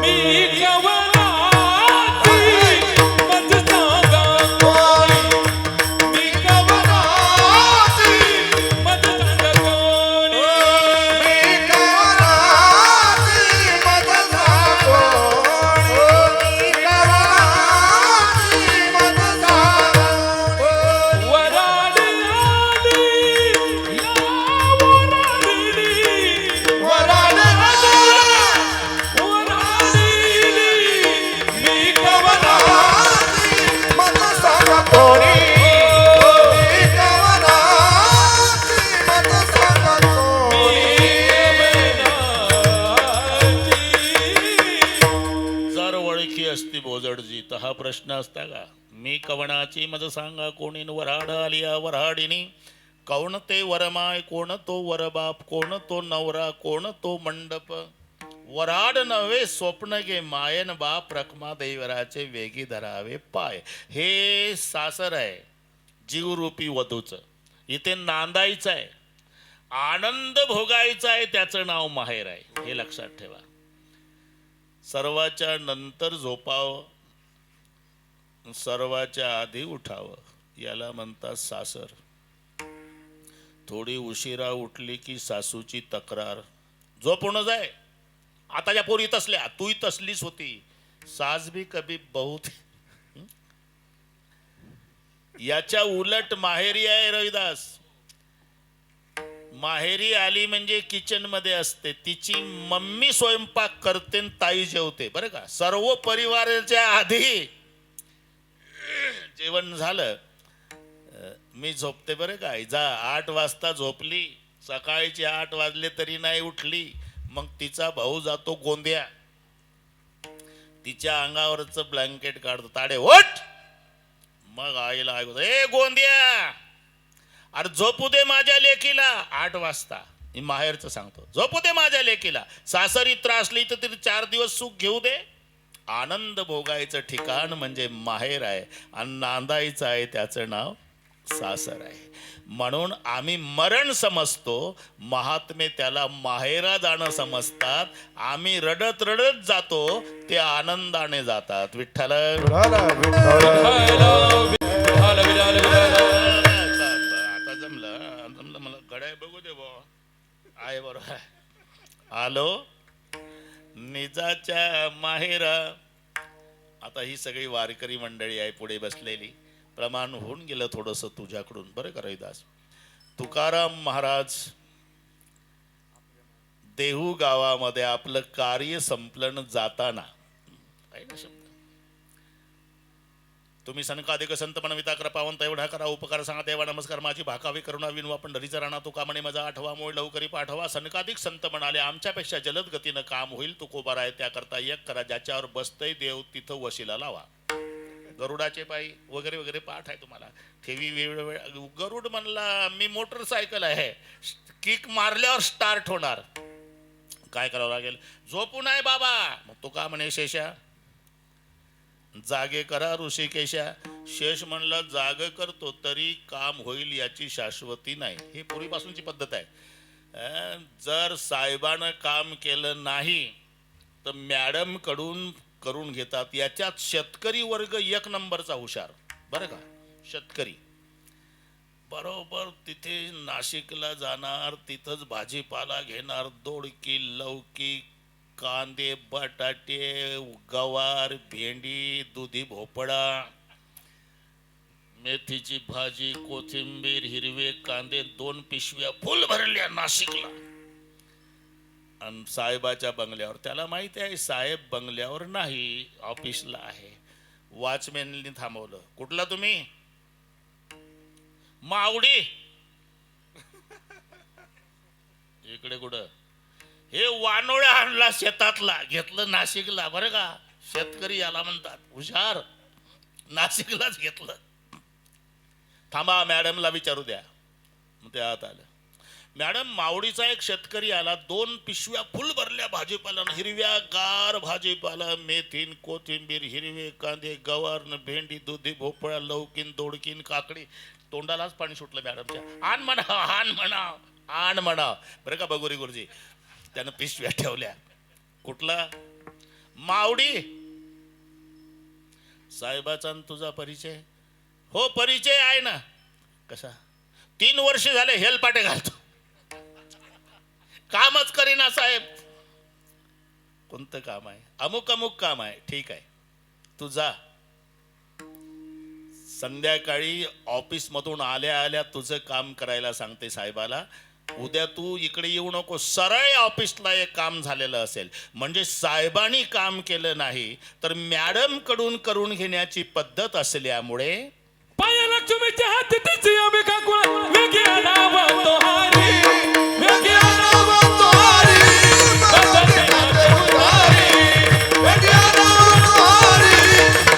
मी कवनाची मज सांगा कोणी, मी कवनाची मज सांगा कोणी. उलटजीत हा प्रश्न असता का? मी कवणाची मज सांगा कोणी वराड आलिया वराडिनी, कौण ते वरमाय कोण तो वरबाप, कोण तो नवरा कोण तो मंडप, वराड नव्हे स्वप्न गे मायन बाप, रखमा देवराचे वेगी धरावे पाय. हे सासर आहे जीवरूपी वधूचं, इथे नांदायचं आहे, आनंद भोगायचा आहे, त्याचं नाव माहेर आहे. हे लक्षात ठेवा. सर्वाच्या नंतर झोपावं, सर्वाच्या आधी उठावं, याला म्हणतात सासर. थोडी उशिरा उठली की सासूची तक्रार, झोपून जाय. आताच्या पोरी तसल्या, तूही तसलीच होती. सास भी कभी बहुत. याच्या उलट माहेरी आहे रविदास. माहेरी आली म्हणजे किचन मध्ये असते, तिची मम्मी स्वयंपाक करते आणि ताई जेवते. बरं का, सर्व परिवाराच्या आधी जेवण झालं मी झोपते. बरं का, जा 8 वाजता झोपली, सकाळचे 8 वाजले तरी नाही उठली. मग तिचा भाऊ जातो गोंदिया, तिच्या अंगावरचं ब्लँकेट काढतो, ताडे ओठ. मग आईला ऐकतो, ए गोंदिया, अरे झोपू दे माझ्या लेकीला. 8 वाजता मी माहेरचं सांगतो, झोपू दे माझ्या लेकीला. सासरी त्रासली तर तिथे 4 दिवस सुख घेऊ दे. आनंद भोगायचं ठिकाण म्हणजे माहेर आहे, आणि नांदायचं आहे त्याचं नाव सासर आहे. म्हणून आम्ही मरण समजतो, महात्मे त्याला माहेरा जाणं समजतात. आम्ही रडत रडत जातो, ते आनंदाने जातात. विठ्ठल विठाला, विठाला. आता जमलं मला गड्या बघू दे बो. आहे बरोबर. आलो निजाच्या माहेरा. आता ही सगळी वारकरी मंडळी आहे पुढे बसलेली. प्रमाण होऊन गेलं थोडंसं तुझ्याकडून. बरं का रविदास, तुकाराम महाराज देहू गावामध्ये आपलं कार्य संपलन जाताना, आहे ना शब्द, तुम्ही सनकाधिक संत म्हणविता कृपावंत एवढा करा उपकार सांगा देवा नमस्कार माझी भाकावी करुणा विनवा पंढरीचा राणा तुका म्हणे माझा आठवा मोळ लवकरी पाठवा. सनकाधिक संत म्हणाले आमच्यापेक्षा जलद गतीनं काम होईल तुकोबा आहे त्याकरता एक करा, ज्याच्यावर बसतय देव तिथं वशिला लावा. गरुडाचे पायी वगैरे वगैरे पाठ आहे तुम्हाला. ठेवी वेळ गरुड म्हणला मी मोटरसायकल आहे, किक मारल्यावर स्टार्ट होणार. काय करावं लागेल? झोपू नाही बाबा. मग तो का म्हणे शेषा जागे करा ऋषिकेशा. शेष म्हणला जाग करतो तरी काम होईल याची शाश्वती नाही. ही पूर्वीपासूनची पद्धत आहे. जर साहेबानं काम केलं नाही तर मॅडम कडून करून घेतात. याच्यात शेतकरी वर्ग 1 नंबरचा हुशार. बरं का, शेतकरी बरोबर तिथे नाशिकला जाणार, तिथंच भाजीपाला घेणार. दोडकी, लौकी, कांदे, बटाटे, गवार, भेंडी, दुधी भोपळा, मेथीची भाजी, कोथिंबीर, हिरवे कांदे, 2 पिशव्या फुल भरल्या नाशिकला. आणि साहेबाच्या बंगल्यावर. त्याला माहिती आहे साहेब बंगल्यावर नाही, ऑफिसला आहे. वॉचमॅननी थांबवलं. कुठला तुम्ही? मावडी. इकडे कुठं? हे वानोळ्या आणला शेतातला, घेतलं नाशिकला. बरं का, शेतकरी याला म्हणतात हुशार. नाशिकलाच घेतलं. थांबा मॅडमला विचारू द्या. मग ते आत आलं. मॅडम मावडीचा एक शेतकरी आला, 2 पिशव्या फुल भरल्या भाजीपाला, हिरव्या गार भाजीपाला, मेथीन, कोथिंबीर, हिरवे कांदे, गवार, भेंडी, दुधी भोपळा, लौकीन, दोडकीन, काकडी. तोंडालाच पाणी सुटलं मॅडमच्या. आण म्हणा, आण म्हणा, आण म्हणा. बरं का बगोरी गुरुजी, त्यानं पिशव्या ठेवल्या. कुठला? मावडी. साहेबाचा तुझा परिचय? हो परिचय आहे ना. कसा? 3 वर्ष झाले हेलपाटे घालतो, कामच करीना साहेब. कोणतं काम आहे? अमुक अमुक काम आहे. ठीक आहे, तू जा. संध्याकाळी ऑफिस मधून आल्या आल्या तुझं काम करायला सांगते साहेबाला. उद्या तू इकडे येऊ नको, सरळ ऑफिसला एक काम झालेलं असेल. म्हणजे साहेबांनी काम केलं नाही तर मॅडम कडून करून घेण्याची पद्धत असल्यामुळे पाया लक्ष्मीच्या हाती तिची आम्ही काकुळा वेगळ्या नाव तोहारी, वेगळ्या नाव तोहारी, वेगळ्या नाव तोहारी.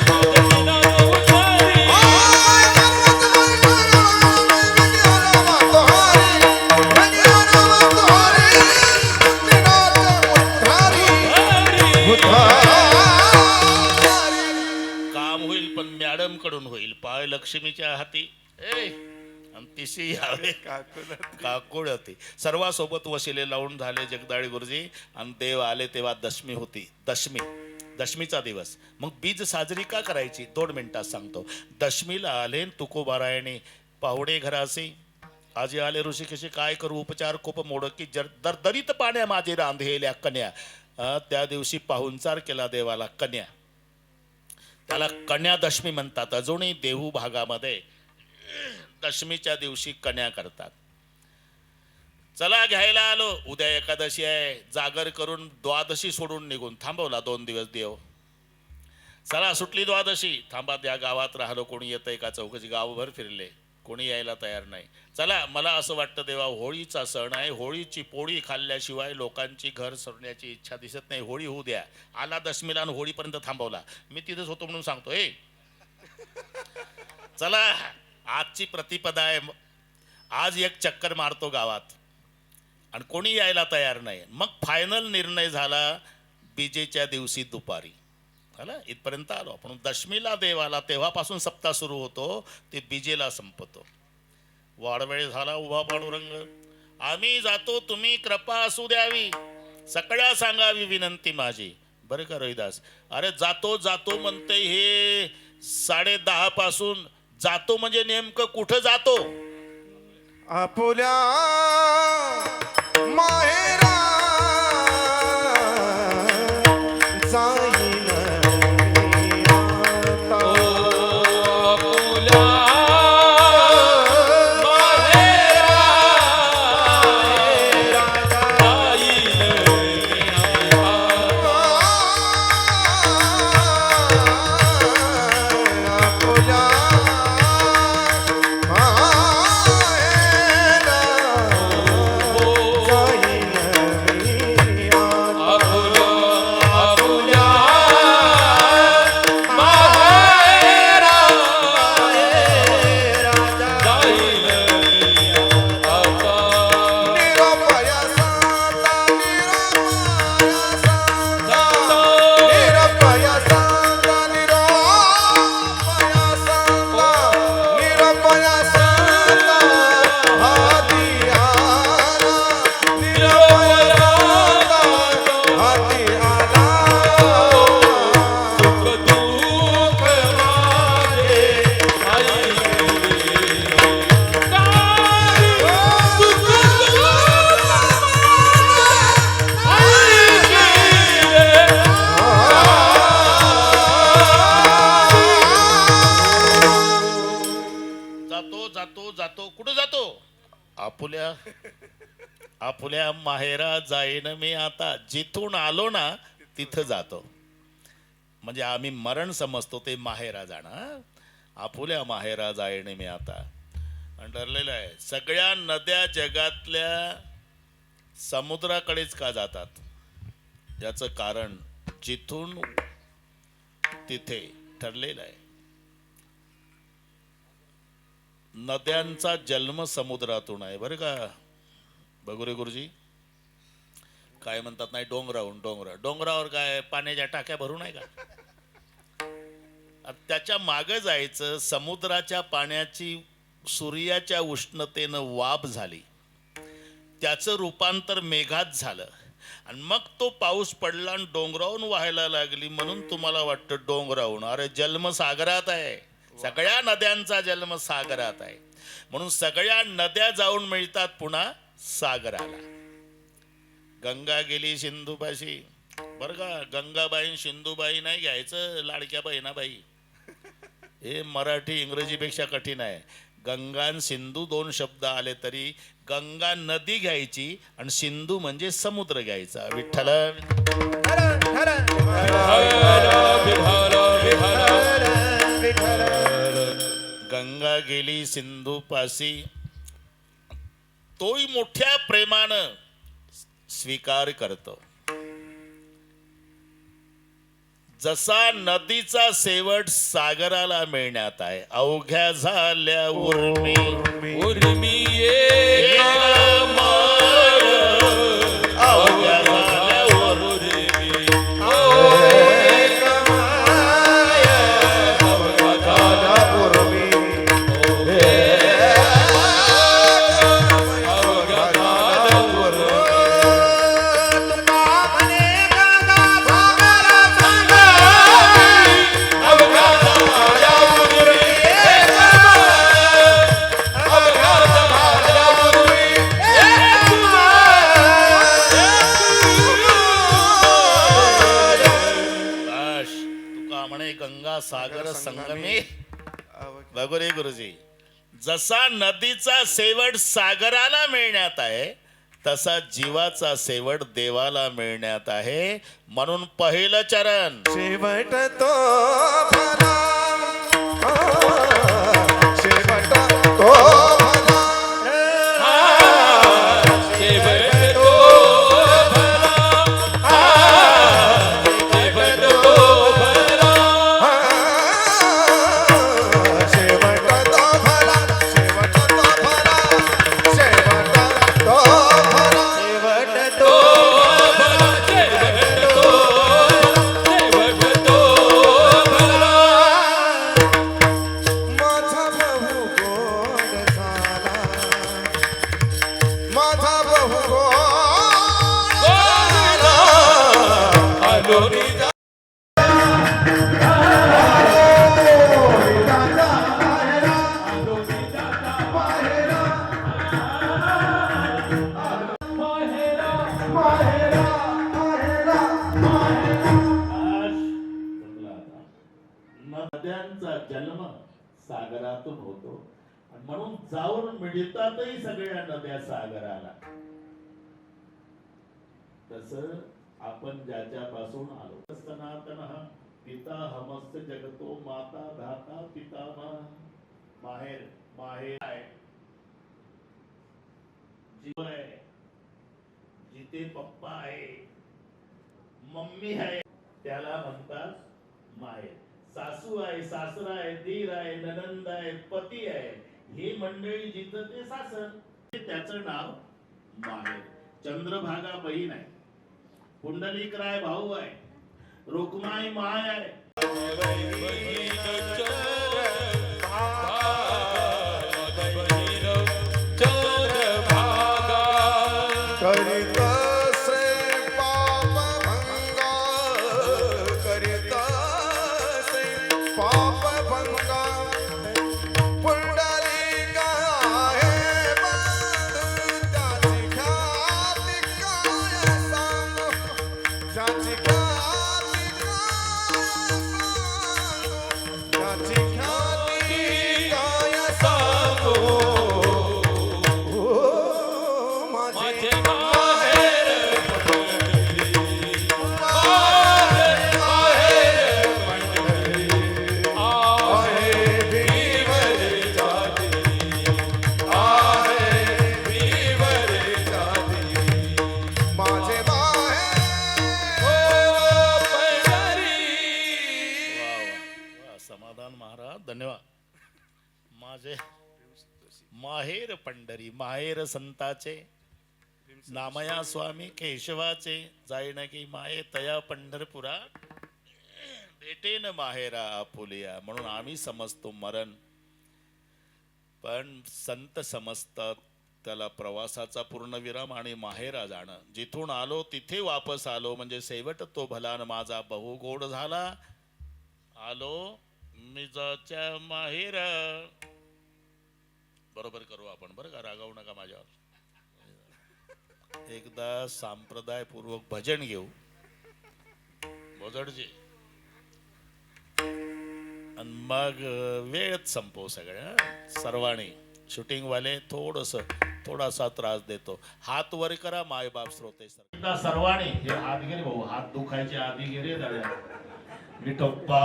काम होईल पण मॅडम कडून होईल. पाय लक्ष्मीच्या हाती ए आणि तिशी यावे काकुळती. सर्वांसोबत वशिले लावून झाले जगदाळी गुरुजी आणि देव आले तेव्हा दशमी होती. दशमीचा दिवस. मग बीज साजरी का करायची 2 मिनिटात सांगतो. दशमीला आले तुकोबारायणे पाहुणे घरासी. आजी आले ऋषिकेशी काय करू उपचार कोप मोडकी दरदरीत पाण्या माझे रांधेल्या कन्या. त्या दिवशी पाहुणचार केला देवाला कन्या. त्याला कन्या दशमी म्हणतात. अजूनही देहू भागामध्ये दशमीच्या दिवशी कन्या करतात. चला घ्यायला आलो. उद्या एकादशी आहे. जागर करून द्वादशी सोडून निघून थांबवला 2 दिवस देव. चला सुटली द्वादशी. थांबा त्या गावात राहिलो कोणी येतंय का चौकशी. गावभर फिरले कोणी यायला तयार नाही. चला मला असं वाटतं देवा होळीचा सण आहे. होळीची पोळी खाल्ल्याशिवाय लोकांची घर सोडण्याची इच्छा दिसत नाही. होळी होऊ द्या. आला दशमीला आणि होळीपर्यंत थांबवला. मी तिथेच होतो म्हणून सांगतो. चला आजची प्रतिपदा आहे. आज एक चक्कर मारतो गावात आणि कोणी यायला तयार नाही. मग फायनल निर्णय झाला बीजेच्या दिवशी दुपारी. झाला इथपर्यंत आलो आपण. दशमीला देव आला तेव्हापासून सप्ताह सुरू होतो ते बीजेला संपतो. वाडवेळ झाला उभा पांडुरंग. आम्ही जातो तुम्ही कृपा असू द्यावी. सगळ्या सांगावी विनंती माझी. बरं का रविदास. अरे जातो जातो म्हणते हे 10:30 पासून. जातो म्हणजे नेमकं कुठं जातो. आपुल्या माहेरा जाईन आता. आपुल्या माहेरा जाईन मी आता. जिथून आलो ना तिथं जातो. म्हणजे आम्ही मरण समजतो ते माहेरा जाणं. आपुल्या माहेरा जाईन मी आता. आणि ठरलेलं आहे सगळ्या नद्या जगातल्या समुद्राकडेच का जातात. याचं कारण जिथून तिथे ठरलेलं आहे. नद्यांचा जन्म समुद्रातून आहे बरं का. बघू रे गुरुजी काय म्हणतात नाही डोंगरावरून. डोंगरावर काय पाण्याच्या टाक्या भरून आहे का. त्याच्या मागे जायचं. समुद्राच्या पाण्याची सूर्याच्या उष्णतेनं वाफ झाली. त्याचं रूपांतर मेघात झालं आणि मग तो पाऊस पडला आणि डोंगरावरून व्हायला लागली. म्हणून तुम्हाला वाटतं डोंगरावरून. अरे जन्म सागरात आहे. सगळ्या नद्यांचा जन्म सागरात आहे. म्हणून सगळ्या नद्या जाऊन मिळतात पुन्हा सागराला. गंगा गेली सिंधुपाशी. बरं का गंगाबाई सिंधुबाई नाही घ्यायचं. लाडक्या बहिणाबाई. हे मराठी इंग्रजीपेक्षा कठीण आहे. गंगा आणि सिंधू 2 शब्द आले तरी गंगा नदी घ्यायची आणि सिंधू म्हणजे समुद्र घ्यायचा. विठ्ठल गंगा गेली सिंधू पासी. तोही मोठ्या प्रेमानं स्वीकार करतो. जसा नदीचा शेवट सागराला मिळण्यात आहे. अवघ्या झाल्या उर्मी उर्मी अवघ्या झाल्या उर्मी सागर संगमे बघू रे गुरुजी, जसा नदीचा शेवट सागराला मिळण्यात आहे तसा जीवाचा शेवट देवाला मिळण्यात आहे. म्हणून पहिलं चरण शेवट तो भला, शेवट तो भला, शेवट तो भला, शेवट तो भला, शेवट तो भला, शेवट तो भला, शेवट तो भला, शेवट तो भला, शेवट तो, शेवट तो भला. माझा बहु गोड झाला, माझा बहु गोड झाला. आलोरी नद्यांचा जन्म सागरातून होतो आणि म्हणून जाऊन मिळतातही सगळ्या नद्या सागराला. तस आपण ज्याच्यापासून आलो सनातन पिता हमस्त जगतो माता धाता पितामह. माहेर माहेर आहे, जीव आहे, जिथे पप्पा आहे मम्मी आहे त्याला म्हणतात माहेर. सासू आहे, सासरा आहे, दीर आहे, ननंद आहे, पती आहे, हे मंडळी जिथं ते सासर, त्याचं नाव माहेर. चंद्रभागा बहीण आहे, पुंडलिकराय भाऊ आहे, रुक्माई माय आहे. करीत से पाप भंगा, करीत से पाप भंगा, पुंडलिका आहे बांधू, त्याची ख्याती काय सांगू, त्याची ख्याती काय सांगू, त्याची ख्याती काय सांगू. ओ माझे माझे समाधान महाराज धन्यवाद. माझे माहेर पंढरी, माहेर संताचे नामया स्वामी केशवाचे, जाईन की माये तया पंढरपुरा भेटेन माहेरा आपुलिया. म्हणून आम्ही समजतो मरण, पण संत समजतात त्याला प्रवासाचा पूर्ण विराम आणि माहेरा जाणं. जिथून आलो तिथे वापस आलो म्हणजे शेवट तो भला न माझा बहु गोड झाला. आलो मिजाच्या माहेरा. बरोबर करू आपण बरं का, रागावू नका माझ्यावर. एकदा संप्रदायपूर्वक भजन घेऊ बोजडजी आणि मग वेळच संपवू सगळ्या सर्वांनी. शूटिंग वाले थोडासा त्रास देतो. हात वर करा माय बाप श्रोते सर्वांनी. हे हात गेले भाऊ, हात दुखायचे आधी गेले दादा. विठोप्पा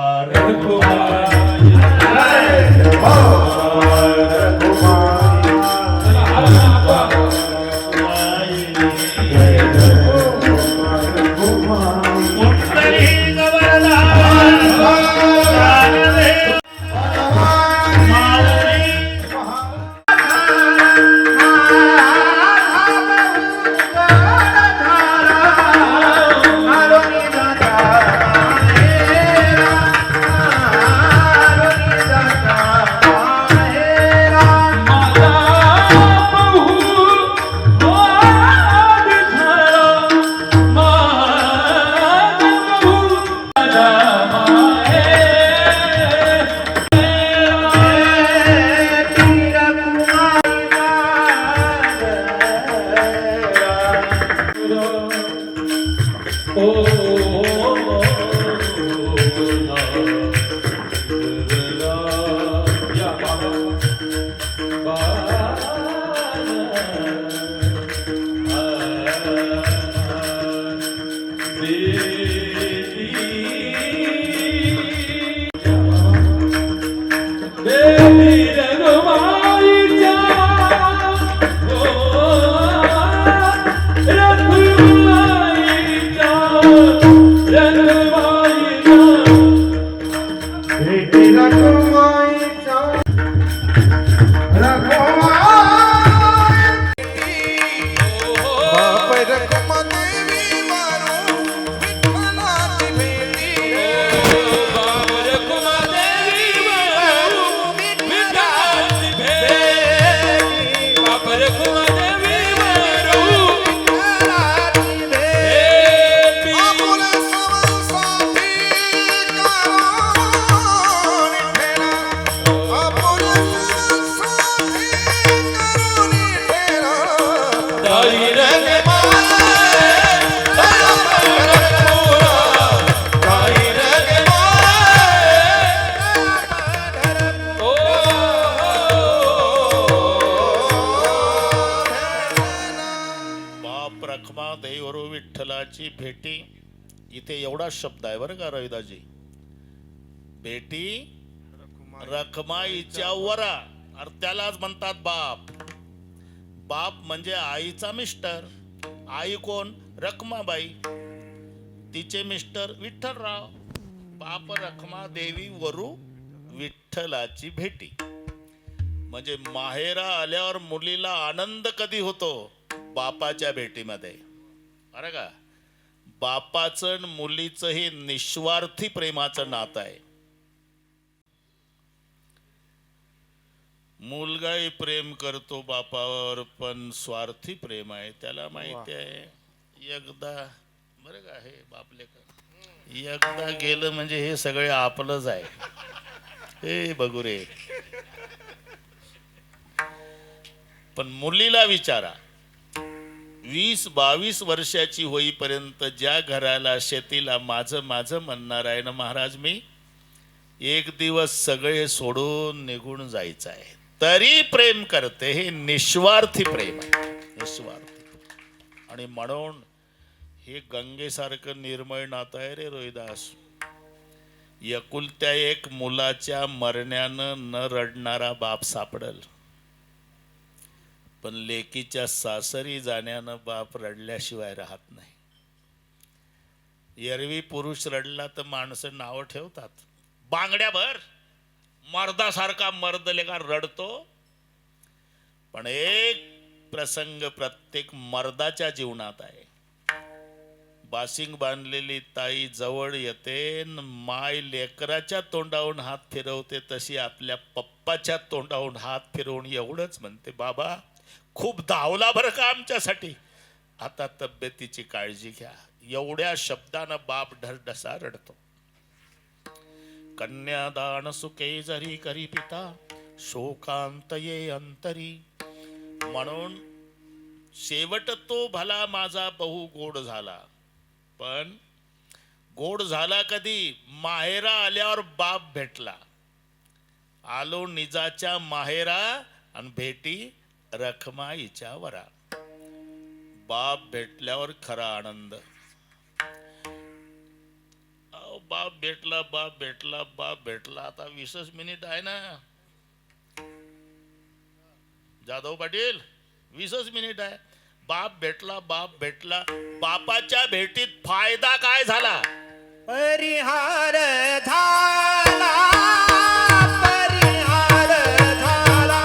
बाप रखमा देवरू विठ्ठलाची भेटी. इथे एवढा शब्द आहे बरं का रविदाजी. भेटी रखमाईच्या वरा, अरे त्यालाच म्हणतात बाप. बाप म्हणजे आईचा मिस्टर. आई कोण? रखमाबाई. तिचे मिस्टर विठ्ठलराव. बाप रखमा देवी वरू विठ्ठलाची भेटी. म्हणजे माहेरा आल्यावर मुलीला आनंद कधी होतो? बापाच्या भेटीमध्ये. अरे का बापाचं आणि मुलीचं हे निस्वार्थी प्रेमाचं नातं आहे. मुलगाही प्रेम करतो बापावर, पण स्वार्थी प्रेम आहे. त्याला माहिती आहे एकदा बरं का हे बापले का एकदा गेलं म्हणजे हे सगळे आपलंच आहे. हे बघू रे. पण मुलीला विचारा, 20-22 वर्षाची होईपर्यंत ज्या घराला शेतीला माझं माझं म्हणणार आहे ना महाराज, मी एक दिवस सगळे सोडून निघून जायचं आहे तरी प्रेम करते. हे निस्वार्थी प्रेम आहे, निस्वार्थी. आणि म्हणून हे गंगेसारखं निर्मळ नातं आहे रे रोहिदास. एकुलत्या एक मुलाच्या मरण्यानं न रडणारा बाप सापडल, पण लेकीच्या सासरी जाण्यानं बाप रडल्याशिवाय राहत नाही. एरवी पुरुष रडला तर माणसं नावं ठेवतात. बांगड्याभर मर्दासारखा मर्द लेका रडतो. पण एक प्रसंग प्रत्येक मर्दाच्या जीवनात आहे. बाशिंग बांधलेली ताई जवळ येते, माय लेकराच्या तोंडावरून हात फिरवते, तशी आपल्या पप्पाच्या तोंडावरून हात फिरवून एवढंच म्हणते, बाबा खूप धावला बरं का आमच्यासाठी, आता तब्येतीची काळजी घ्या. एवढ्या शब्दानं बाप ढसढसा रडतो. कन्यादान सुखे जरी करी पिता, शोकांत ये अंतरी. म्हणून शेवट तो भला माझा बहु गोड झाला. पण गोड झाला कधी? माहेरा आल्यावर बाप भेटला. आलो निजाच्या माहेरा आणि भेटी रखमाईच्या वरा. बाप भेटल्यावर खरा आनंद. बाप भेटला, बाप भेटला, बाप भेटला. आता 20 मिनिट आहे ना जाधव पाटील, 20 मिनिट आहे. बाप भेटला, बाप भेटला. बापाच्या भेटीत फायदा काय झाला? परिहार झाला, परिहार झाला,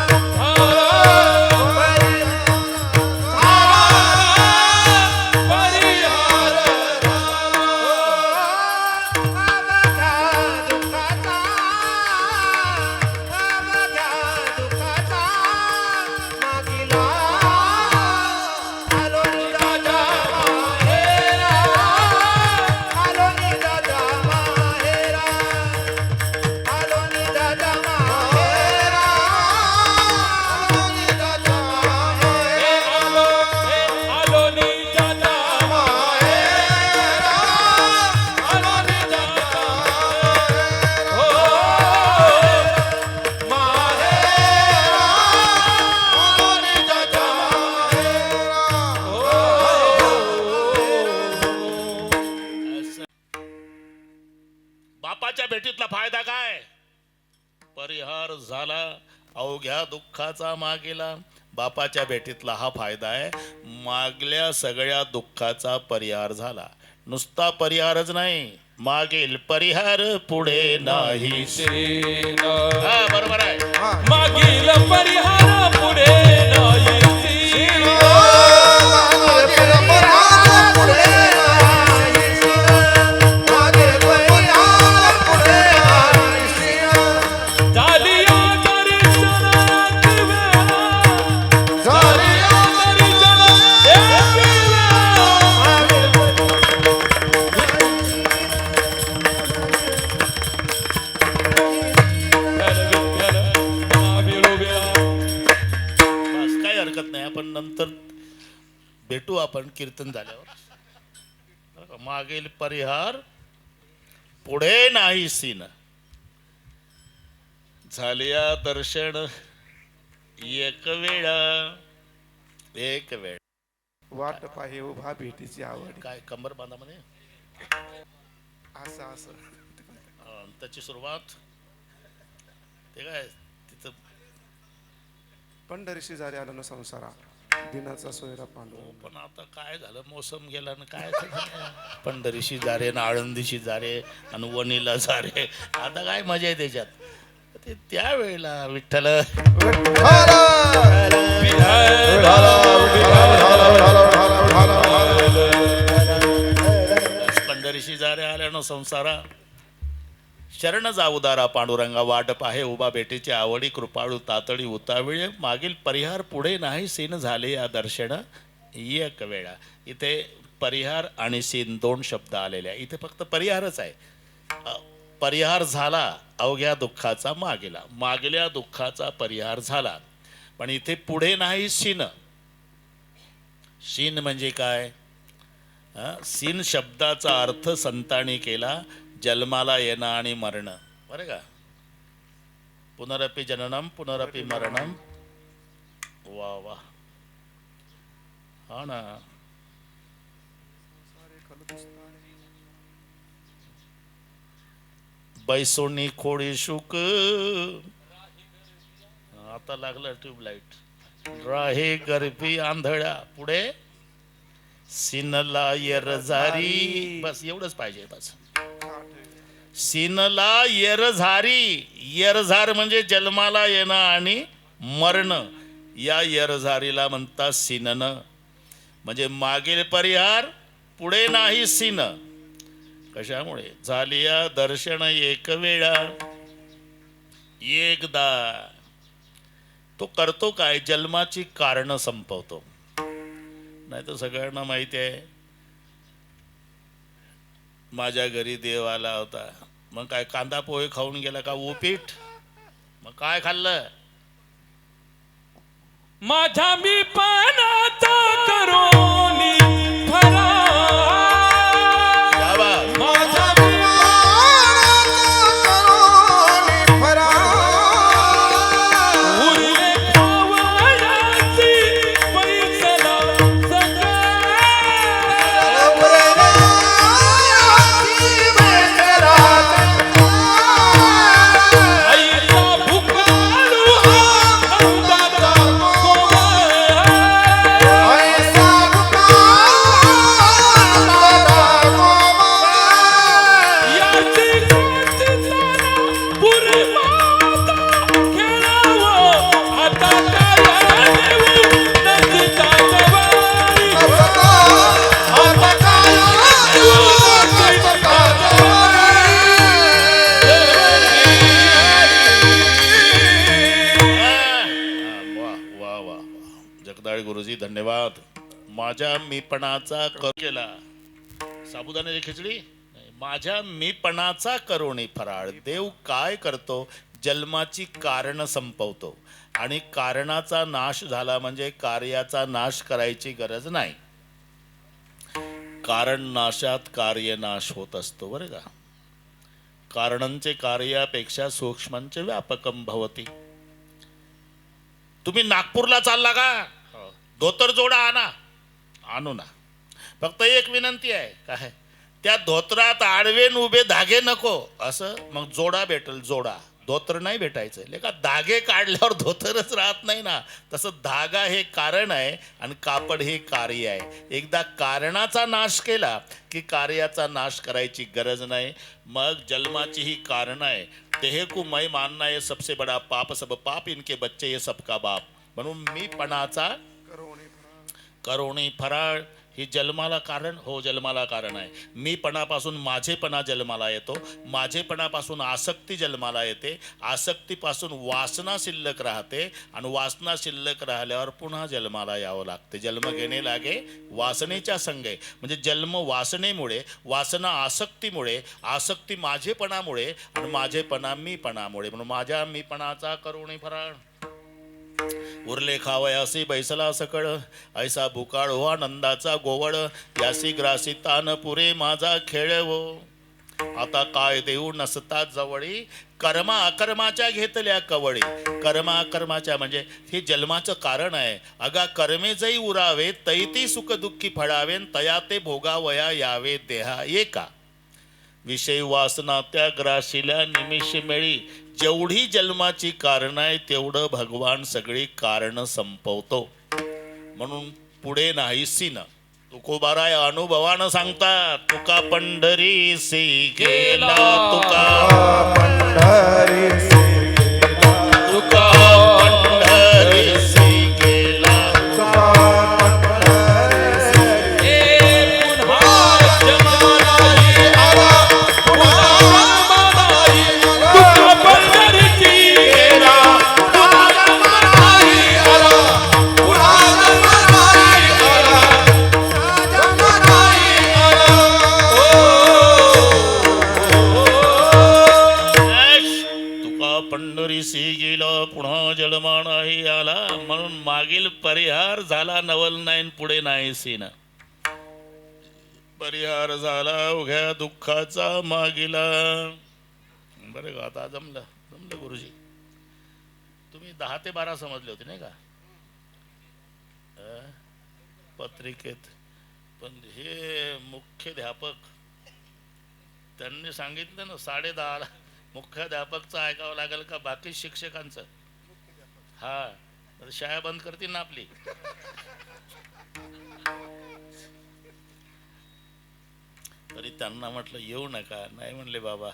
बापाच्या भेटीतला फायदा काय? परिहार झाला अवघ्या दुःखाचा मागेला. बापाच्या भेटीतला हा फायदा आहे. मागल्या सगळ्या दुःखाचा परिहार झाला. नुसता परिहारच नाही, मागील परिहार पुढे नाही. सेना हा बरोबर आहे. मागील परिहार पुढे नाही सीना. मागील परिहार पुढे नाही सीना. मागील परिहार पुढे नाही सीना. झाली या दर्शनाची वेळ. झाली या दर्शनाची वेळ. बस काही हरकत नाही. आपण नंतर भेटू आपण कीर्तन झाल्यावर. बरं का? मागील परिहार पुढे नाही सीन. झालिया दर्शन एक वेळा. एक वेळ. वाट पाहे उभा भेटीची आवड. काय कंबर बांधामध्ये असं असं त्याची सुरुवात ते काय तिथं पंढरीशी जारी आलं ना संसारा दिनाचा सोयरा पांडू. पण आता काय झालं मोसम गेला ना काय झालं? पंढरीशी जारे ना आळंदीशी जारे आणि वणीला जारे. आता काय मजा आहे त्याच्यात. ते त्यावेळेला विठ्ठल पंढरीशी जारे आल्यानं संसारा शरण जाऊदारा पांडुरंगा वाट पाहे उभा भेटीची आवडी कृपाळू तातडी उताविळे मागील परिहार पुढे नाही सीन झाले या दर्शन एक वेळा. इथे परिहार आणि सीन दोन शब्द आलेले आहे. इथे फक्त परिहारच आहे. परिहार झाला अवघ्या दुःखाचा मागेला. मागल्या दुःखाचा परिहार झाला. पण इथे पुढे नाही सीन. सीन म्हणजे काय? सीन शब्दाचा अर्थ संतांनी केला जन्माला येणं आणि मरणं. बरं का? पुनरपि जननम पुनरपि मरणम. वा वा. हा ना. बैसोनी खोडी शुक. आता लागलं ट्यूबलाईट. राहे गरबी आंधळ्या. पुढे सिनला येरझारी. बस एवढंच पाहिजे. बस सिनला येरझारी. येरझार म्हणजे जन्माला येणं आणि मरणं. या येरझारीला म्हणतात सिनन. म्हणजे मागील परिहार पुढे नाही सीन. कशामुळे? झालिया दर्शन एक वेळा. एकदा. तो करतो काय? जन्माची कारण संपवतो. नाही तर सगळ्यांना माहिती आहे माझ्या घरी देव आला होता. मग काय कांदा पोहे खाऊन गेला का? उपीट. मग काय खाल्लं? माझ्या मी पणाचा करोनी फराळ. शाबास. माझ्या विमानाचा करोनी फराळ. उरले खावयाची पैसला सकाळ. आईचा भुकाळू हा नंदाचा गोवाळ. याची गाठी तारा पुरी माता खेळावं. आता काय देऊ नदीचा जवारी. आता काय देऊ नदीचा वा वा वा. जगदाळे गुरुजी धन्यवाद. माझ्या मीपणाचा कर केला. साबुदाण्याची खिचडी नाही. माझ्या मीपणाचा करोनी फराळ. देव काय करतो? जन्माची कारण संपवतो. आणि कारणाचा नाश झाला म्हणजे कार्याचा नाश करायची गरज नाही. कारण नाशात कार्य नाश होत असतो. बरं का? कारणांचे कार्यापेक्षा सूक्ष्मांचे व्यापकम भवती. तुम्ही नागपूरला चालला का? धोतर जोडा आणा. आणू ना. फक्त एक विनंती आहे. काय? त्या धोतरात आडवेन उभे धागे नको. असं मग जोडा भेटल. जोडा धोतर नाही भेटायचं. लेका धागे काढल्यावर धोतरच राहत नाही ना, तसं धागा हे कारण आहे आणि कापड हे कार्य आहे. एकदा कारणाचा नाश केला की कार्याचा नाश करायची गरज नाही. मग जन्माची ही कारण आहे. देह को मैं मानना ये सबसे बड़ा पाप, सब पाप इनके बच्चे ये सबका बाप. म्हणून मी पणाचा करोणी फराळ ही जन्माला कारण, हो जन्माला कारण आहे. मीपणापासून माझेपणा जन्माला येतो, माझेपणापासून आसक्ती जन्माला येते, आसक्तीपासून वासना शिल्लक राहते आणि वासना शिल्लक राहिल्यावर पुन्हा जन्माला यावं लागते. जन्म घेणे लागे वासनेच्या संगे. म्हणजे जन्म वासनेमुळे, वासना आसक्तीमुळे, आसक्ती माझेपणामुळे आणि माझेपणा मीपणामुळे. म्हणून माझ्या मीपणाचा करुणी फराळ उरले खावयासी बैसला सकळ, ऐसा भुकाळ हो आनंदाचा गोवळ, यासी ग्रासी तान पुरे माझा खेळवो. आता काय देऊ नसता जवळी, कर्मा अकर्माच्या घेतल्या कवळी. कर्मा अकर्माच्या म्हणजे हे जन्माचं कारण आहे. अगा कर्मे जई उरावे तैती सुख दुःखी फळावे, तया ते भोगावया यावे देहा एका. विषय वासना त्या ग्रासील्या निमिष मेळी. जेवढी जन्माची कारण आहे तेवढं भगवान सगळी कारण संपवतो. म्हणून पुढे नाहीसी न. तुकोबाराय अनुभवानं सांगतात, तुका पंढरीसी गेला, तुका पंढरीसी तुका पंढरीसी गेला. पंढरीसी गेला पुन्हा जन्मा नाही आला. म्हणून मागील परिहार झाला नवल नाही, पुढे नाहीसी ना. परिहार झाला उघ्या दुःखाचा मागीला. बरं का, आता जमलं जमलं गुरुजी. तुम्ही 10 ते 12 समजले होते नाही का पत्रिकेत. पण हे मुख्याध्यापक त्यांनी सांगितलं ना 10:30ला मुख्याध्यापकचं ऐकावं लागेल का बाकी शिक्षकांचं? हा, शाळा बंद करतील ना आपली. तरी त्यांना म्हटलं येऊ नका. नाही म्हणले बाबा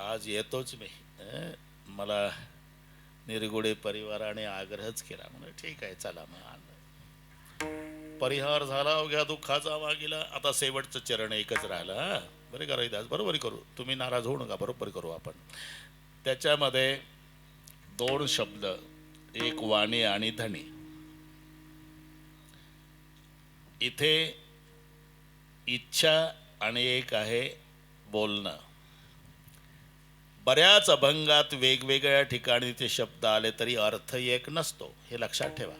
आज येतोच मी. मला निरगुडे परिवाराने आग्रहच केला. म्हणजे ठीक आहे चला मग आलं. परिहार झाला अवघ्या दुःखाचा मागीला. आता शेवटचं चरण एकच राहिलं. हा बरे का रविदास, बरोबर करू, तुम्ही नाराज होऊ नका, बरोबर करू आपण. त्याच्यामध्ये 2 शब्द, एक वाणी आणि धनी. इथे इच्छा आणि एक आहे बोलणं. बऱ्याच अभंगात वेगवेगळ्या ठिकाणी ते शब्द आले तरी अर्थ एक नसतो, हे लक्षात ठेवा.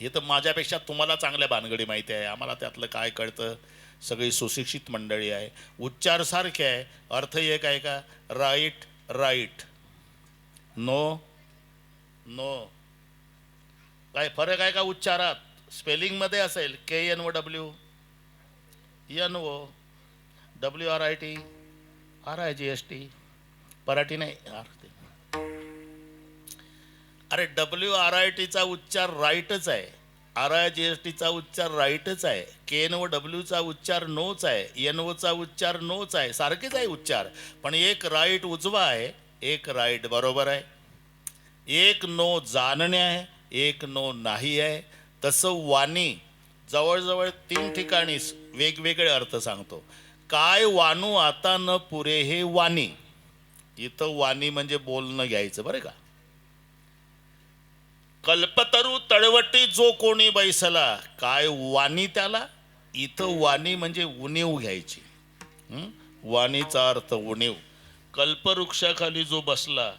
हे तर माझ्यापेक्षा तुम्हाला चांगल्या भानगडी माहिती आहे. आम्हाला त्यातलं काय कळतं, सगळी सुशिक्षित मंडळी आहे. उच्चार सारखे आहे, अर्थ एक आहे का? Right right, no no. काय फरक आहे का उच्चारात? स्पेलिंगमध्ये असेल KNOW, NO, WRIT, RIGST, पराठी नाही. अरे WRITचा उच्चार राईटच आहे, RIGSTचा उच्चार राईटच आहे, KNOWचा उच्चार नोच आहे, NOचा उच्चार नोच आहे. सारखेच आहे उच्चार, पण एक राईट उजवा आहे, एक राईट बरोबर आहे. एक नो जाणणे आहे, एक नो नाही आहे. तसं वाणी जवळजवळ 3 ठिकाणी वेगवेगळे अर्थ सांगतो. काय वानू आता न पुरे हे वाणी. इथं वाणी म्हणजे बोलणं घ्यायचं बरं का. कल्पतरू तळवटी जो कोणी बैसला, काय वाणी त्याला. इथं वाणी म्हणजे उणीव घ्यायची. वाणीचा अर्थ उणीव. कल्पवृक्षाखाली जो बसला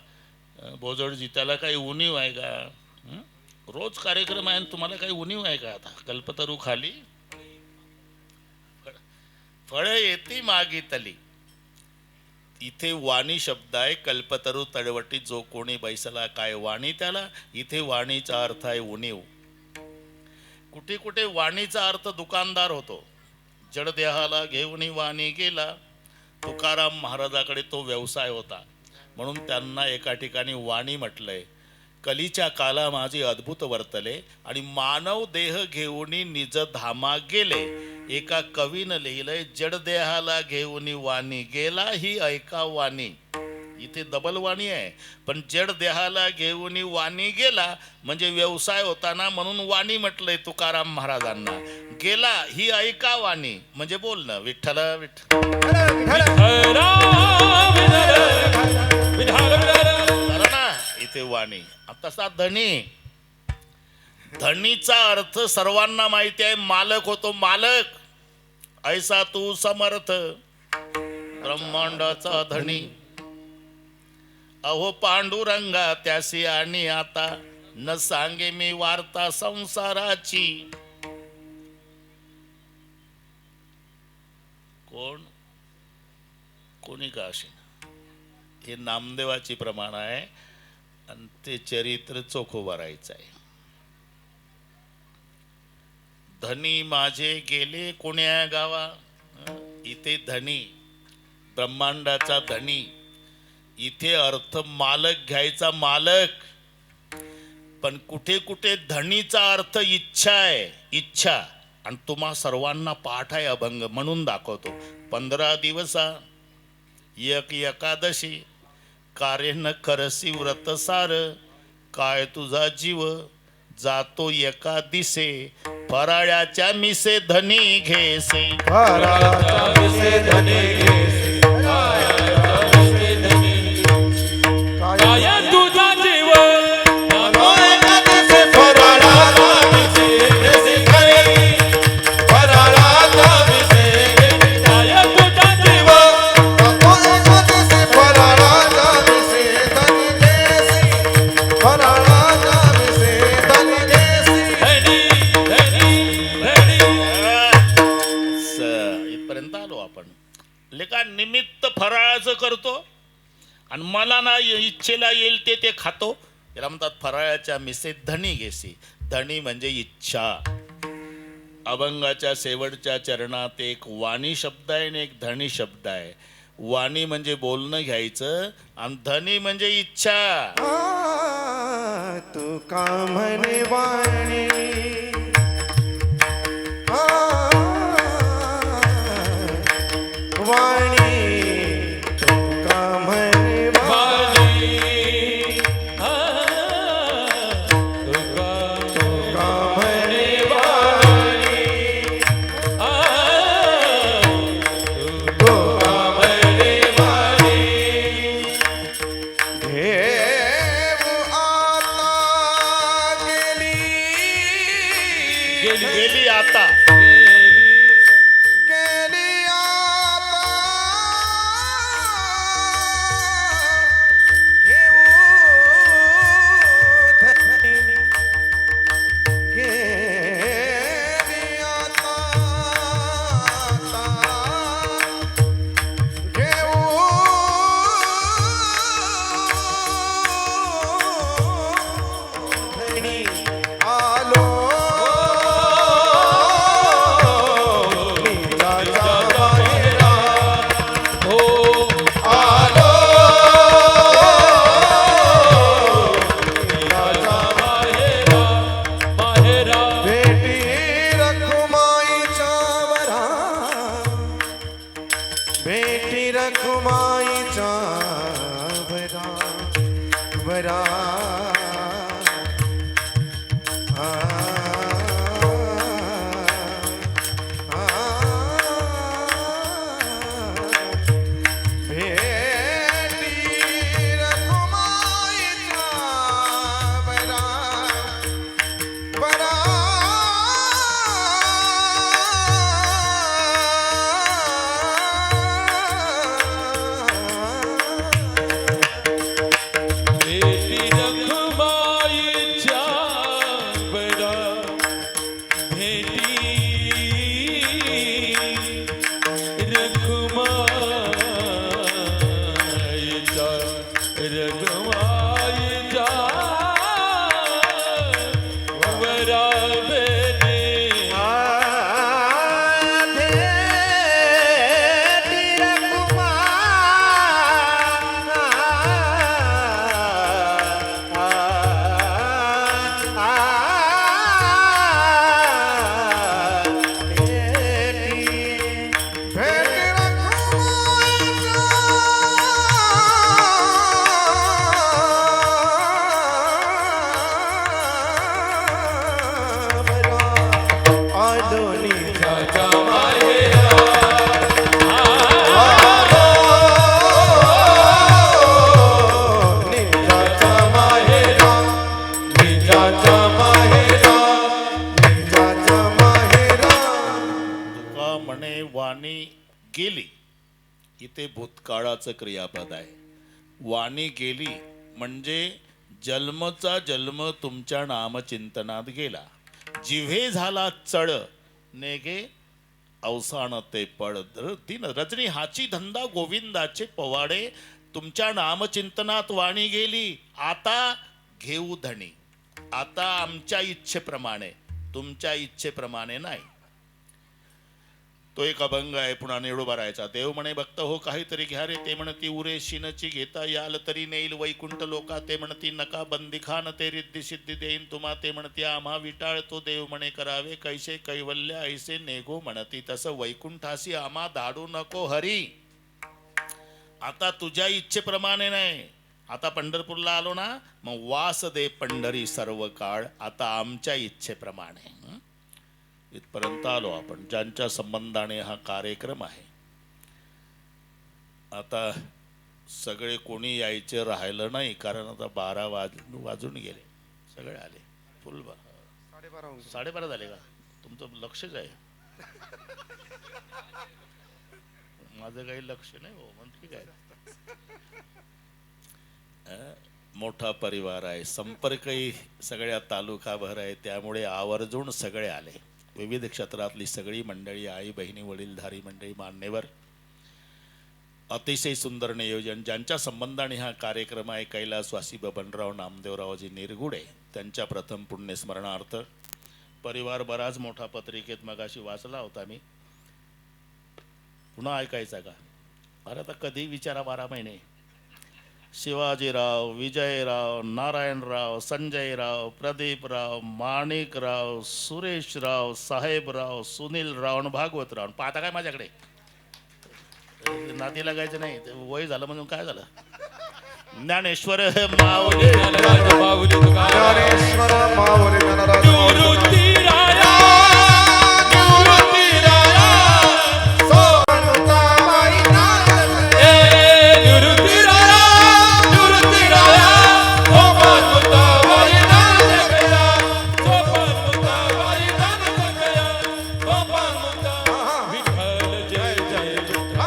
बोजडजी, त्याला काही उणीव आहे का? रोज कार्यक्रम आहे, तुम्हाला काही उणीव आहे का? आता कल्पतरू खाली फळ येती मागितली. इथे वाणी शब्द आहे. कल्पतरू तळवटी जो कोणी बैसला, काय वाणी त्याला. इथे वाणीचा अर्थ आहे उणीव. कुठे कुठे वाणीचा अर्थ दुकानदार होतो. जडदेहाला घेऊन वाणी गेला. तुकाराम महाराजाकडे तो व्यवसाय होता. म्हणून त्यांना एका ठिकाणी वाणी म्हटलंय. कलीच्या काला माझे अद्भुत वर्तले आणि मानव देह घेऊनी निज धामा गेले. एका कवीनं लिहिलंय, जड देहाला घेऊनी वाणी गेला ही ऐका वाणी. इथे डबल वाणी आहे, पण जड देहाला घेऊनी वाणी गेला म्हणजे व्यवसाय होता ना, म्हणून वाणी म्हटलंय तुकाराम महाराजांना. गेला ही ऐका वाणी म्हणजे बोलणं विठ्ठल विठ्ठल. बरं ना, इथे वाणी. तसा धनी, धनीचा अर्थ सर्वांना माहिती आहे, मालक होतो मालक. ऐसा तू समर्थ ब्रह्मांडाचा धनी. अहो पांडुरंगा त्यासी आणि आता न सांगे मी वार्ता संसाराची. कोणी का असे, हे नामदेवाची प्रमाण आहे आणि ते चरित्र चोख भरायचं आहे. धनी माझे गेले कोण्या गावा. इथे धनी, ब्रह्मांडाचा धनी. इथे अर्थ मालक घ्यायचा, मालक. पण कुठे कुठे धनीचा अर्थ इच्छा आहे, इच्छा. आणि तुम्हा सर्वांना पाठ आहे अभंग, म्हणून दाखवतो. 15 दिवसा एक एकादशी कार्य न करसी व्रत सार. काय तुझा जीव जातो एका दिसे फराळ्याच्या मिसे धनी घेसे. फराळाच्या मिसे धनी घेसे. काय तुझा जीव जातो एका दिसे फराळाच्या मिसे घेसे धनी. फराळाच्या मिसे घेसे. काय तुझा जीव जातो एका दिसे फराळाच्या मिसे धनी घेसे. फराळाच्या मिसे धनी घेसे. इथपर्यंत आलो आपण. लेका निमित्त फराळाचं करतो आणि मला ना इच्छेला येईल ते खातो. याला म्हणतात फराळाच्या मिसे धनी घेसी. धनी म्हणजे इच्छा. अभंगाच्या शेवटच्या चरणात एक वाणी शब्द आहे आणि एक धनी शब्द आहे. वाणी म्हणजे बोलणं घ्यायचं आणि धनी म्हणजे इच्छा. तू का म्हणे वाणी. वाणी तू का म्हणे वाणी. तू का म्हणे वाणी. तू का म्हणे वाणी. देव आता गेली. गेली आता. गेली आता. घेऊ धनी. गेली आता. घेऊ धनी. आलो नीलाचा बाहेरा. हो आलो नीलाचा माहेरा माहेरा भेटी रखुमाईच्या वरा. भेटी रखुमाईच्या वरा. वरा. आ, आ, भेटी रखुमाईच्या वरा. वरा. बेटी रखुमाईच्या बरा. भेटी रखुमाईच्या रखुमाईच्या बरा. बेटी भेटी रखुमा. गेली इथे भूतकाळाचं क्रियापद आहे. वाणी गेली म्हणजे जन्मचा जन्म तुमच्या नामचिंतनात गेला. जिव्हे झाला चढ नेगे अवसान ते पड. दिन रजनी हाची धंदा गोविंदाचे पवाडे. तुमच्या नामचिंतनात वाणी गेली, आता घेऊ धणी. आता आमच्या इच्छेप्रमाणे, तुमच्या इच्छेप्रमाणे नाही. तो एक अभंग आहे. पुन्हा निवडूबा राहायचा. देव म्हणे भक्त हो काहीतरी घ्या रे. ते म्हणती उरे शिनची घेता याल तरी नेईल वैकुंठ लोका. ते म्हणती नका बंदी खान ते रिद्धी सिद्धी देईन तुम्हा. ते म्हणती आम्हा विटाळतो देव म्हणे करावे कैसे कैवल्य ऐसे नेगो म्हणती. तसं वैकुंठासी आम्हा धाडू नको हरी. आता तुझ्या इच्छेप्रमाणे नाही. आता पंढरपूरला आलो ना, मग वास दे पंढरी सर्व काळ. आता आमच्या इच्छेप्रमाणे. इथपर्यंत आलो आपण, ज्यांच्या संबंधाने हा कार्यक्रम आहे. आता सगळे कोणी यायचे राहिलं नाही, कारण आता 12 वाजून गेले. सगळे आले. फुल 12:30 झाले का? तुमचं लक्षच आहे. माझं काही लक्ष नाही हो, मग ठीक आहे. मोठा परिवार आहे, संपर्कही सगळ्या तालुकाभर आहे, त्यामुळे आवर्जून सगळे आले. विविध क्षेत्रातली सगळी मंडळी, आई बहिणी वडीलधारी मंडळी, मान्यवर. अतिशय सुंदर नियोजन. ज्यांच्या संबंधाने हा कार्यक्रम आहे, कैलासवासी बबनराव नामदेवरावजी निरगुडे, त्यांच्या प्रथम पुण्यस्मरणार्थ परिवार बराच मोठा पत्रिकेत मगाशी वाचला होता मी. पुन्हा ऐकायचा का? अरे आता कधी विचारा. 12 महिने. शिवाजीराव, विजयराव, नारायणराव, संजयराव, प्रदीपराव, माणिकराव, सुरेशराव, साहेबराव, सुनीलराव आणि भागवतराव. पाहता काय माझ्याकडे? नाती लागायचं नाही. वय झालं म्हणून काय झालं? ज्ञानेश्वर माऊली माऊली तुकाराम. ज्ञानेश्वर माऊली ज्ञानराज निवृत्ती राया, निवृत्ती राया, सोनुताबाई नांद. निवृत्ती राया, निवृत्ती राया. गोपाल मुक्ताबाई नांद गया, गोपाल मुक्ताबाई नांद गया, गोपाल मुक्ता. विठ्ठल जय जय विठ्ठल.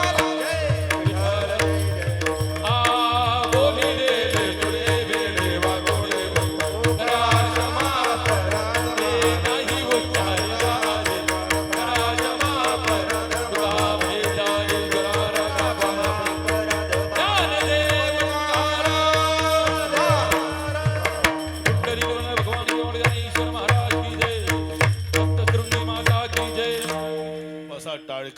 टाळकर.